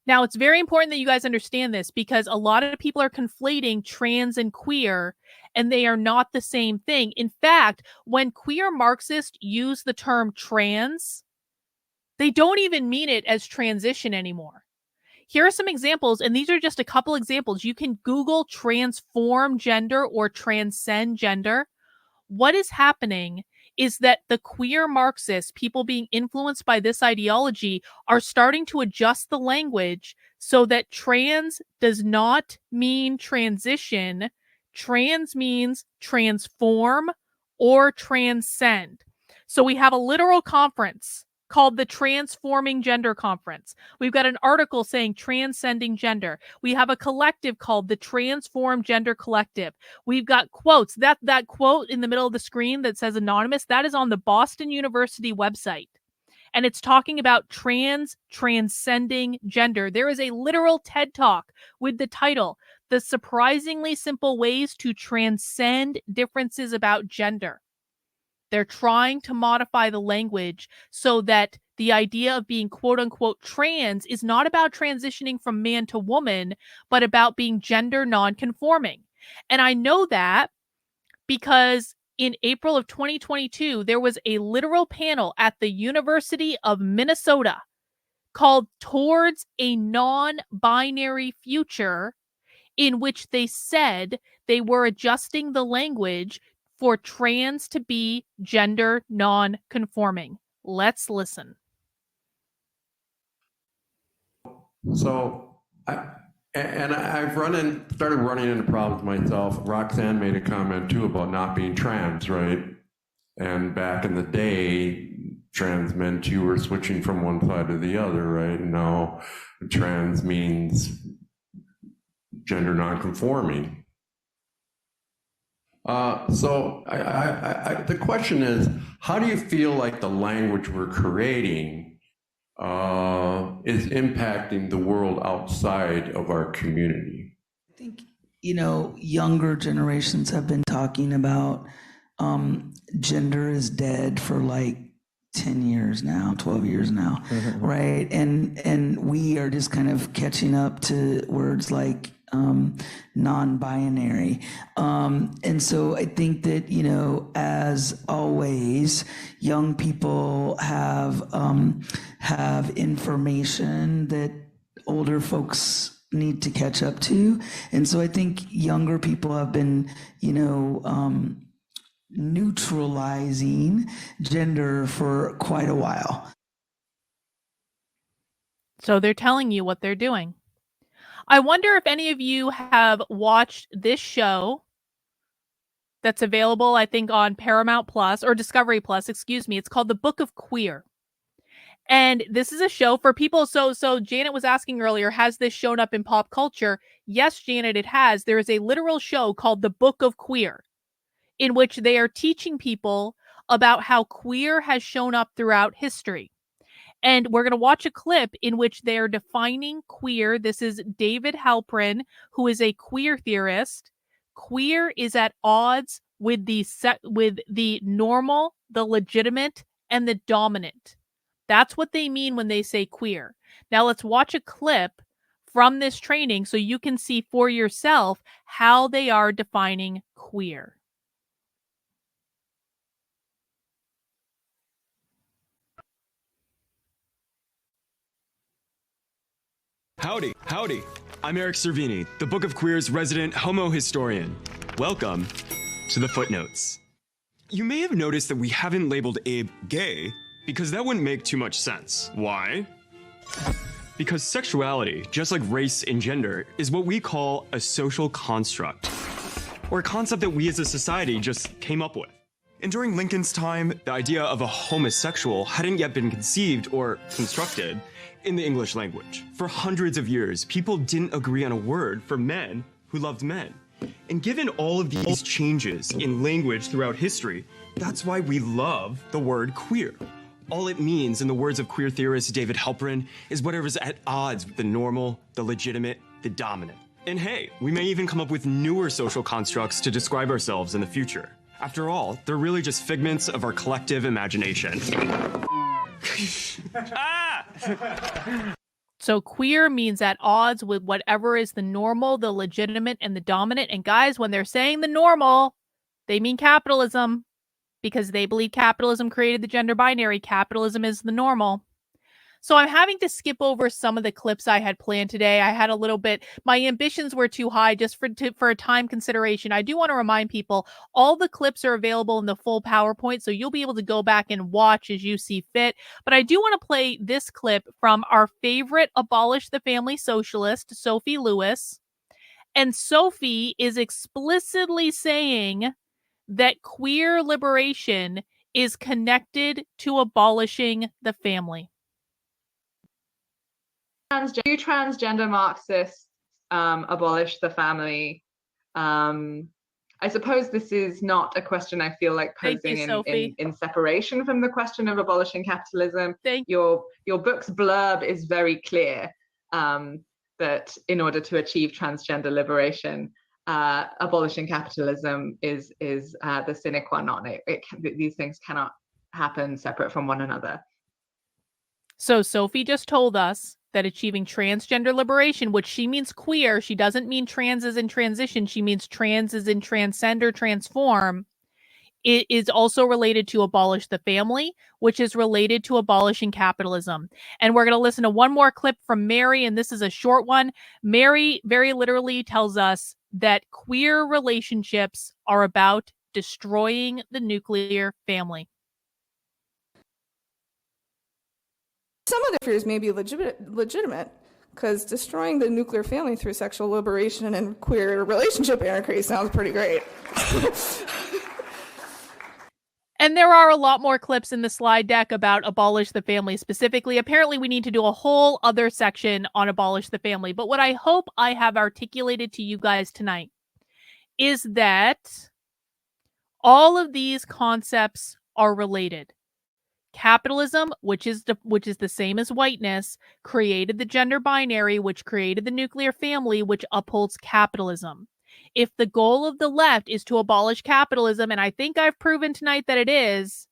Speaker 1: Now, it's very important that you guys understand this, because a lot of people are conflating trans and queer, and they are not the same thing. In fact, when queer Marxists use the term trans, they don't even mean it as transition anymore. Here are some examples, and these are just a couple examples. You can Google transform gender or transcend gender. What is happening is that the queer Marxists, people being influenced by this ideology, are starting to adjust the language so that trans does not mean transition. Trans means transform or transcend. So we have a literal conference called the Transforming Gender Conference. We've got an article saying transcending gender. We have a collective called the Transform Gender Collective. We've got quotes. That quote in the middle of the screen that says anonymous, that is on the Boston University website. And it's talking about transcending gender. There is a literal TED Talk with the title, The Surprisingly Simple Ways to Transcend Differences About Gender. They're trying to modify the language so that the idea of being quote unquote trans is not about transitioning from man to woman, but about being gender non-conforming. And I know that because in April of 2022, there was a literal panel at the University of Minnesota called Towards a Non-Binary Future, in which they said they were adjusting the language for trans to be gender non-conforming. Let's listen.
Speaker 12: So, I've started running into problems myself. Roxanne made a comment too about not being trans, right? And back in the day, trans meant you were switching from one side to the other, right? Now, trans means gender non-conforming. So the question is, how do you feel like the language we're creating is impacting the world outside of our community?
Speaker 13: I think, younger generations have been talking about gender is dead for like 10 years now, 12 years now, right? And we are just kind of catching up to words like non-binary. And so I think that, as always, young people have information that older folks need to catch up to. And so I think younger people have been, neutralizing gender for quite a while.
Speaker 1: So they're telling you what they're doing. I wonder if any of you have watched this show that's available, I think, on Paramount Plus or Discovery Plus, excuse me. It's called The Book of Queer. And this is a show for people. So Janet was asking earlier, has this shown up in pop culture? Yes, Janet, it has. There is a literal show called The Book of Queer, in which they are teaching people about how queer has shown up throughout history. And we're going to watch a clip in which they are defining queer. This is David Halprin, who is a queer theorist. Queer is at odds with the normal, the legitimate, and the dominant. That's what they mean when they say queer. Now let's watch a clip from this training so you can see for yourself how they are defining queer.
Speaker 14: Howdy. I'm Eric Cervini, the Book of Queer's resident homo historian. Welcome to the footnotes. You may have noticed that we haven't labeled Abe gay because that wouldn't make too much sense. Why? Because sexuality, just like race and gender, is what we call a social construct, or a concept that we as a society just came up with. And during Lincoln's time, the idea of a homosexual hadn't yet been conceived or constructed in the English language. For hundreds of years, people didn't agree on a word for men who loved men. And given all of these changes in language throughout history, that's why we love the word queer. All it means, in the words of queer theorist David Halperin, is whatever is at odds with the normal, the legitimate, the dominant. And hey, we may even come up with newer social constructs to describe ourselves in the future. After all, they're really just figments of our collective imagination.
Speaker 1: So queer means at odds with whatever is the normal, the legitimate, and the dominant. And guys, when they're saying the normal, they mean capitalism, because they believe capitalism created the gender binary. Capitalism is the normal. So I'm having to skip over some of the clips I had planned today. I had a little bit, my ambitions were too high just for a time consideration. I do want to remind people, all the clips are available in the full PowerPoint, so you'll be able to go back and watch as you see fit. But I do want to play this clip from our favorite Abolish the Family socialist, Sophie Lewis. And Sophie is explicitly saying that queer liberation is connected to abolishing the family.
Speaker 15: Do transgender Marxists abolish the family? I suppose this is not a question I feel like posing in separation from the question of abolishing capitalism. Your book's blurb is very clear that in order to achieve transgender liberation, abolishing capitalism is the sine qua non. These things cannot happen separate from one another.
Speaker 1: So Sophie just told us that achieving transgender liberation, which she means queer, she doesn't mean trans as in transition, she means trans as in transcend or transform, it is also related to abolish the family, which is related to abolishing capitalism. And we're going to listen to one more clip from Mary, and this is a short one. Mary very literally tells us that queer relationships are about destroying the nuclear family.
Speaker 7: Some of the fears may be legitimate, because destroying the nuclear family through sexual liberation and queer relationship anarchy sounds pretty great.
Speaker 1: And there are a lot more clips in the slide deck about abolish the family specifically. Apparently, we need to do a whole other section on abolish the family. But what I hope I have articulated to you guys tonight is that all of these concepts are related. Capitalism, which is the same as whiteness, created the gender binary, which created the nuclear family, which upholds capitalism. If the goal of the left is to abolish capitalism, and I think I've proven tonight that it is,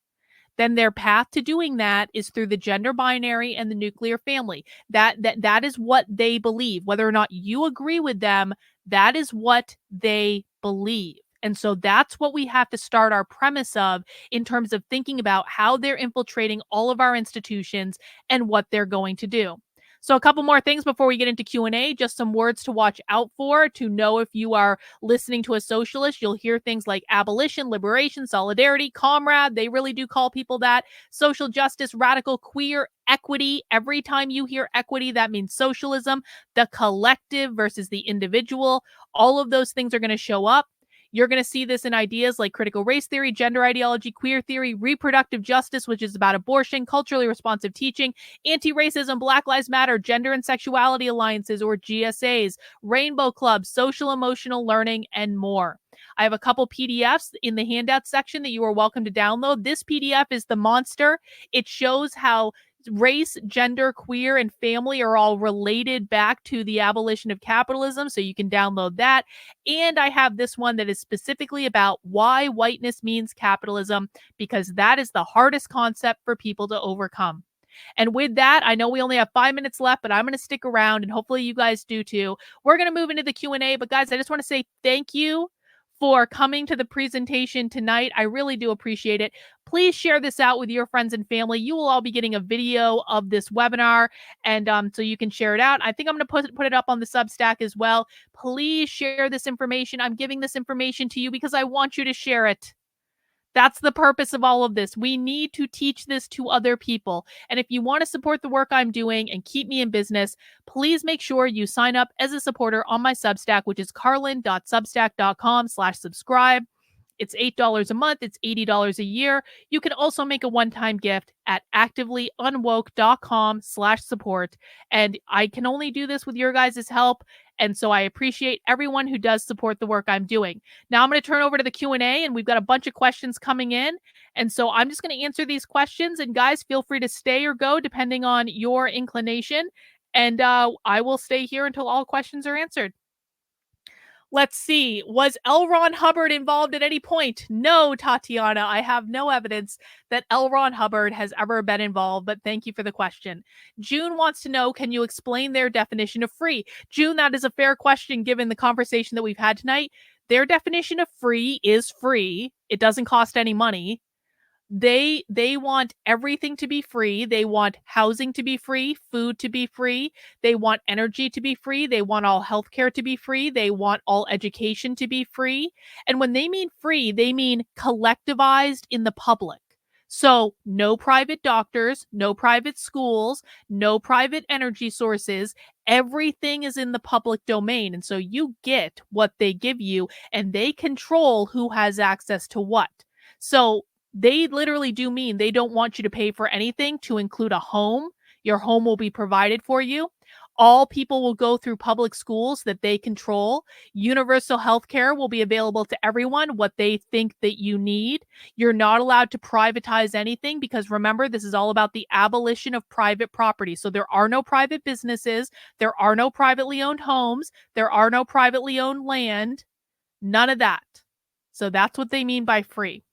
Speaker 1: then their path to doing that is through the gender binary and the nuclear family. That is what they believe. Whether or not you agree with them, that is what they believe. And so that's what we have to start our premise of in terms of thinking about how they're infiltrating all of our institutions and what they're going to do. So a couple more things before we get into Q&A, just some words to watch out for, to know if you are listening to a socialist. You'll hear things like abolition, liberation, solidarity, comrade. They really do call people that. Social justice, radical, queer, equity. Every time you hear equity, that means socialism. The collective versus the individual. All of those things are going to show up. You're going to see this in ideas like critical race theory, gender ideology, queer theory, reproductive justice, which is about abortion, culturally responsive teaching, anti-racism, Black Lives Matter, gender and sexuality alliances or GSAs, rainbow clubs, social emotional learning, and more. I have a couple PDFs in the handout section that you are welcome to download. This PDF is the monster. It shows how race, gender, queer, and family are all related back to the abolition of capitalism, so you can download that. And I have this one that is specifically about why whiteness means capitalism, because that is the hardest concept for people to overcome. And with that, I know we only have 5 minutes left, but I'm going to stick around, and hopefully you guys do too. We're going to move into the Q&A, but guys, I just want to say thank you for coming to the presentation tonight. I really do appreciate it. Please share this out with your friends and family. You will all be getting a video of this webinar, and so you can share it out. I think I'm going to put it up on the Substack as well. Please share this information. I'm giving this information to you because I want you to share it. That's the purpose of all of this. We need to teach this to other people. And if you want to support the work I'm doing and keep me in business, please make sure you sign up as a supporter on my Substack, which is carlin.substack.com/subscribe. It's $8 a month. It's $80 a year. You can also make a one-time gift at activelyunwoke.com/support. And I can only do this with your guys' help. And so I appreciate everyone who does support the work I'm doing. Now I'm going to turn over to the Q&A, and we've got a bunch of questions coming in. And so I'm just going to answer these questions. And guys, feel free to stay or go depending on your inclination. And I will stay here until all questions are answered. Let's see. Was L. Ron Hubbard involved at any point? No, Tatiana. I have no evidence that L. Ron Hubbard has ever been involved, but thank you for the question. June wants to know, can you explain their definition of free? June, that is a fair question given the conversation that we've had tonight. Their definition of free is free. It doesn't cost any money. They want everything to be free. They want housing to be free, food to be free. They want energy to be free. They want all healthcare to be free. They want all education to be free. And when they mean free, they mean collectivized in the public. So no private doctors, no private schools, no private energy sources. Everything is in the public domain. And so you get what they give you, and they control who has access to what. So they literally do mean they don't want you to pay for anything, to include a home. Your home will be provided for you. All people will go through public schools that they control. Universal health care will be available to everyone, what they think that you need. You're not allowed to privatize anything because remember, this is all about the abolition of private property. So there are no private businesses. There are no privately owned homes. There are no privately owned land. None of that. So that's what they mean by free.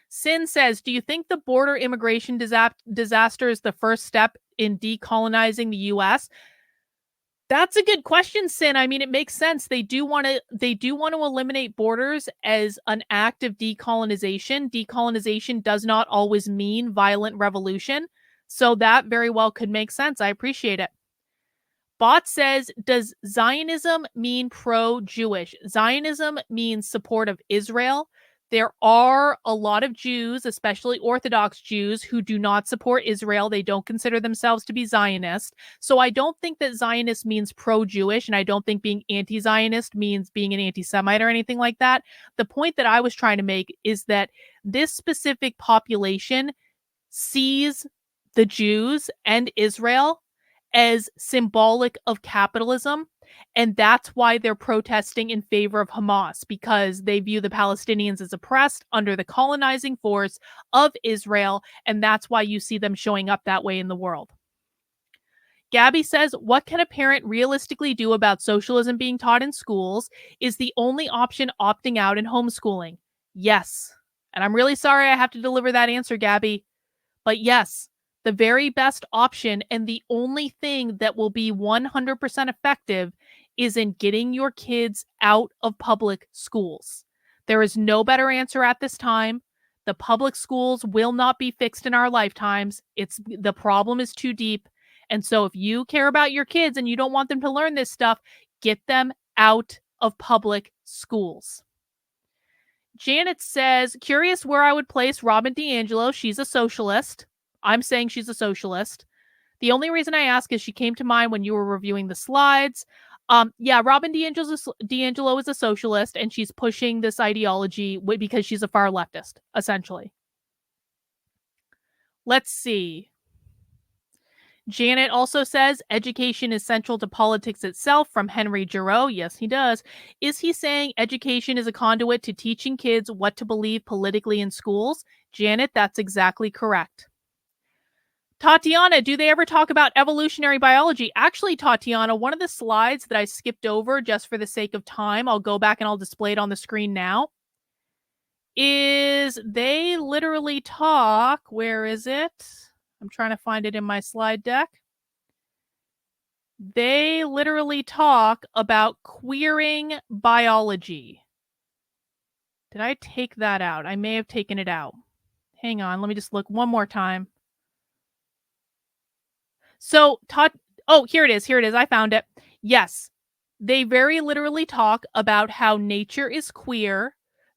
Speaker 1: Sin says, do you think the border immigration disaster is the first step in decolonizing the U.S.? That's a good question, Sin. I mean, it makes sense. They do want to eliminate borders as an act of decolonization. Decolonization does not always mean violent revolution. So that very well could make sense. I appreciate it. Bot says, does Zionism mean pro-Jewish? Zionism means support of Israel. There are a lot of Jews, especially Orthodox Jews, who do not support Israel. They don't consider themselves to be Zionist. So I don't think that Zionist means pro-Jewish, and I don't think being anti-Zionist means being an anti-Semite or anything like that. The point that I was trying to make is that this specific population sees the Jews and Israel as symbolic of capitalism. And that's why they're protesting in favor of Hamas, because they view the Palestinians as oppressed under the colonizing force of Israel. And that's why you see them showing up that way in the world. Gabby says, what can a parent realistically do about socialism being taught in schools? Is the only option opting out and homeschooling? Yes. And I'm really sorry I have to deliver that answer, Gabby. But yes, the very best option and the only thing that will be 100% effective is in getting your kids out of public schools. There is no better answer at this time. The public schools will not be fixed in our lifetimes. The problem is too deep. And so if you care about your kids and you don't want them to learn this stuff, get them out of public schools. Janet says, curious where I would place Robin DiAngelo. She's a socialist. I'm saying she's a socialist. The only reason I ask is she came to mind when you were reviewing the slides. Yeah, Robin DiAngelo is a socialist, and she's pushing this ideology because she's a far leftist, essentially. Let's see. Janet also says, education is central to politics itself, from Henry Giroux. Yes, he does. Is he saying education is a conduit to teaching kids what to believe politically in schools? Janet, that's exactly correct. Tatiana, do they ever talk about evolutionary biology? Actually, Tatiana, one of the slides that I skipped over just for the sake of time, I'll go back and I'll display it on the screen now, is they literally talk, where is it? I'm trying to find it in my slide deck. They literally talk about queering biology. Did I take that out? I may have taken it out. Hang on, let me just look one more time. So, oh, here it is. Here it is. I found it. Yes, they very literally talk about how nature is queer.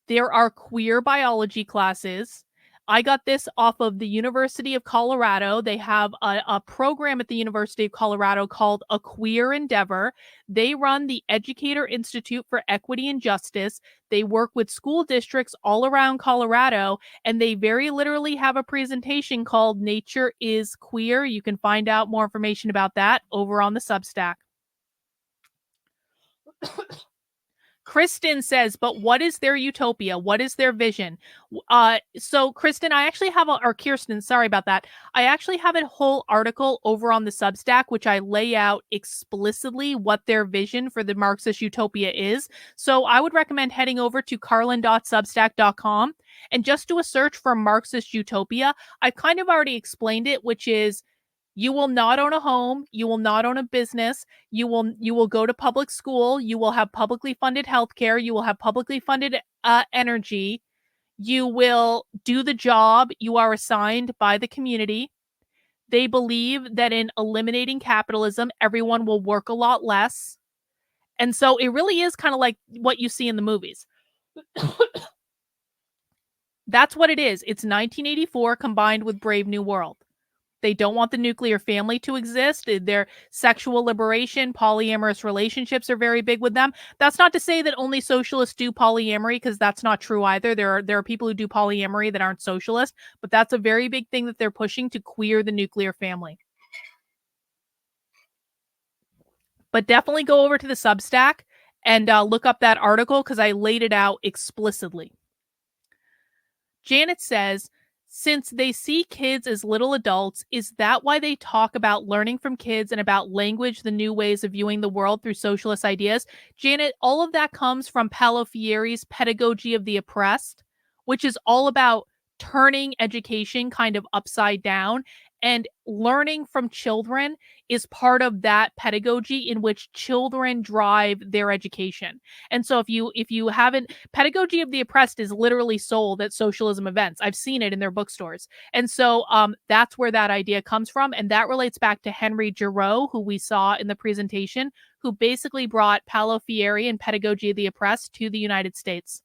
Speaker 1: There are queer biology classes. I got this off of the University of Colorado. They have a program at the University of Colorado called A Queer Endeavor. They run the Educator Institute for Equity and Justice. They work with school districts all around Colorado, and they very literally have a presentation called Nature is Queer. You can find out more information about that over on the Substack. Kristen says, but what is their utopia? What is their vision? So Kristen, I actually have or Kirsten, sorry about that. I actually have a whole article over on the Substack, which I lay out explicitly what their vision for the Marxist utopia is. So I would recommend heading over to carlin.substack.com and just do a search for Marxist utopia. I've kind of already explained it, which is you will not own a home. You will not own a business. You will go to public school. You will have publicly funded healthcare. You will have publicly funded energy. You will do the job you are assigned by the community. They believe that in eliminating capitalism, everyone will work a lot less. And so it really is kind of like what you see in the movies. That's what it is. It's 1984 combined with Brave New World. They don't want the nuclear family to exist. Their sexual liberation, polyamorous relationships are very big with them. That's not to say that only socialists do polyamory, because that's not true either. There are people who do polyamory that aren't socialist, but that's a very big thing that they're pushing, to queer the nuclear family. But definitely go over to the Substack and look up that article, because I laid it out explicitly. Janet says, since they see kids as little adults, is that why they talk about learning from kids and about language, the new ways of viewing the world through socialist ideas? Janet, all of that comes from Paulo Freire's Pedagogy of the Oppressed, which is all about turning education kind of upside down, and learning from children is part of that pedagogy in which children drive their education. And so if you haven't, Pedagogy of the Oppressed is literally sold at socialism events. I've seen it in their bookstores. And so that's where that idea comes from. And that relates back to Henry Giroux, who we saw in the presentation, who basically brought Paulo Freire and Pedagogy of the Oppressed to the United States.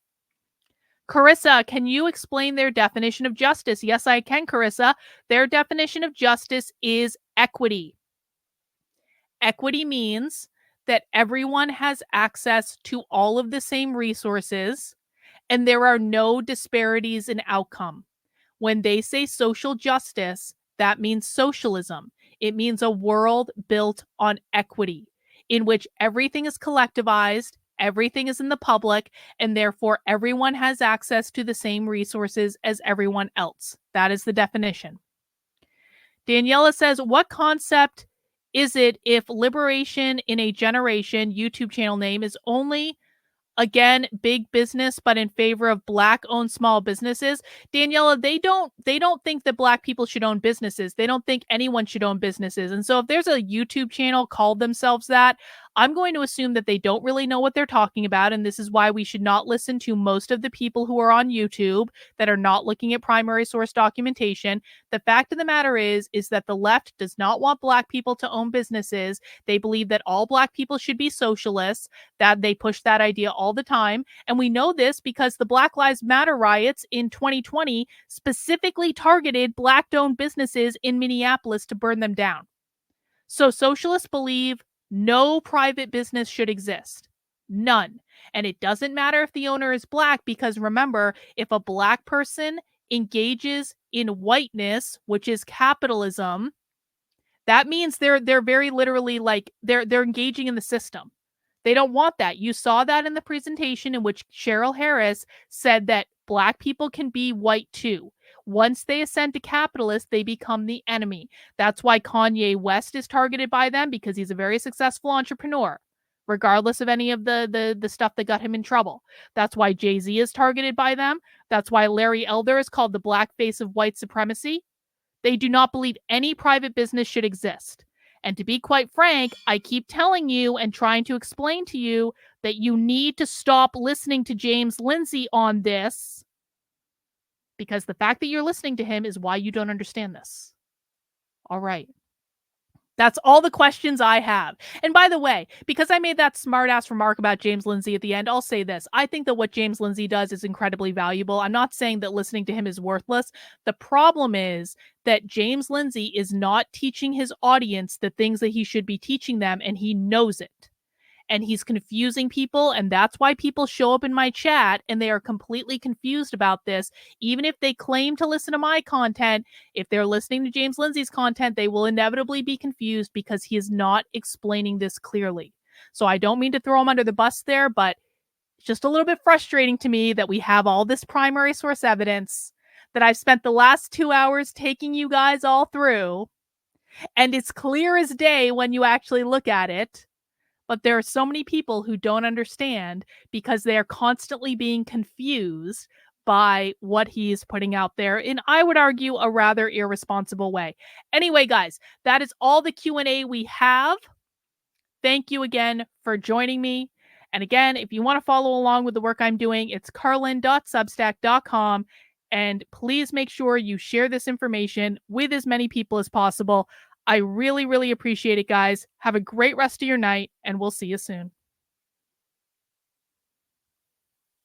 Speaker 1: Carissa, can you explain their definition of justice? Yes, I can, Carissa. Their definition of justice is equity. Equity means that everyone has access to all of the same resources, and there are no disparities in outcome. When they say social justice, that means socialism. It means a world built on equity, in which everything is collectivized, everything is in the public, and therefore everyone has access to the same resources as everyone else. That is the definition. Daniela says, what concept is it if liberation in a generation, YouTube channel name, is only, again, big business, but in favor of Black-owned small businesses? Daniela, they don't think that Black people should own businesses. They don't think anyone should own businesses. And so if there's a YouTube channel called themselves that, I'm going to assume that they don't really know what they're talking about, and this is why we should not listen to most of the people who are on YouTube that are not looking at primary source documentation. The fact of the matter is that the left does not want Black people to own businesses. They believe that all Black people should be socialists, that they push that idea all the time. And we know this because the Black Lives Matter riots in 2020 specifically targeted Black-owned businesses in Minneapolis to burn them down. So socialists believe no private business should exist. None. And it doesn't matter if the owner is Black, because remember, if a Black person engages in whiteness, which is capitalism, that means they're very literally like they're engaging in the system. They don't want that. You saw that in the presentation in which Cheryl Harris said that Black people can be white too. Once they ascend to capitalists, they become the enemy. That's why Kanye West is targeted by them, because he's a very successful entrepreneur, regardless of any of the stuff that got him in trouble. That's why Jay-Z is targeted by them. That's why Larry Elder is called the black face of white supremacy. They do not believe any private business should exist. And to be quite frank, I keep telling you and trying to explain to you that you need to stop listening to James Lindsay on this, because the fact that you're listening to him is why you don't understand this. All right. That's all the questions I have. And by the way, because I made that smartass remark about James Lindsay at the end, I'll say this. I think that what James Lindsay does is incredibly valuable. I'm not saying that listening to him is worthless. The problem is that James Lindsay is not teaching his audience the things that he should be teaching them, and he knows it. And he's confusing people, and that's why people show up in my chat and they are completely confused about this. Even if they claim to listen to my content, if they're listening to James Lindsay's content, they will inevitably be confused because he is not explaining this clearly. So I don't mean to throw him under the bus there, but it's just a little bit frustrating to me that we have all this primary source evidence that I've spent the last 2 hours taking you guys all through, and it's clear as day when you actually look at it. But there are so many people who don't understand because they are constantly being confused by what he's putting out there in, I would argue, a rather irresponsible way. Anyway, guys, that is all the Q&A we have. Thank you again for joining me. And again, if you want to follow along with the work I'm doing, it's carlin.substack.com. And please make sure you share this information with as many people as possible. I really, really appreciate it, guys. Have a great rest of your night, and we'll see you soon.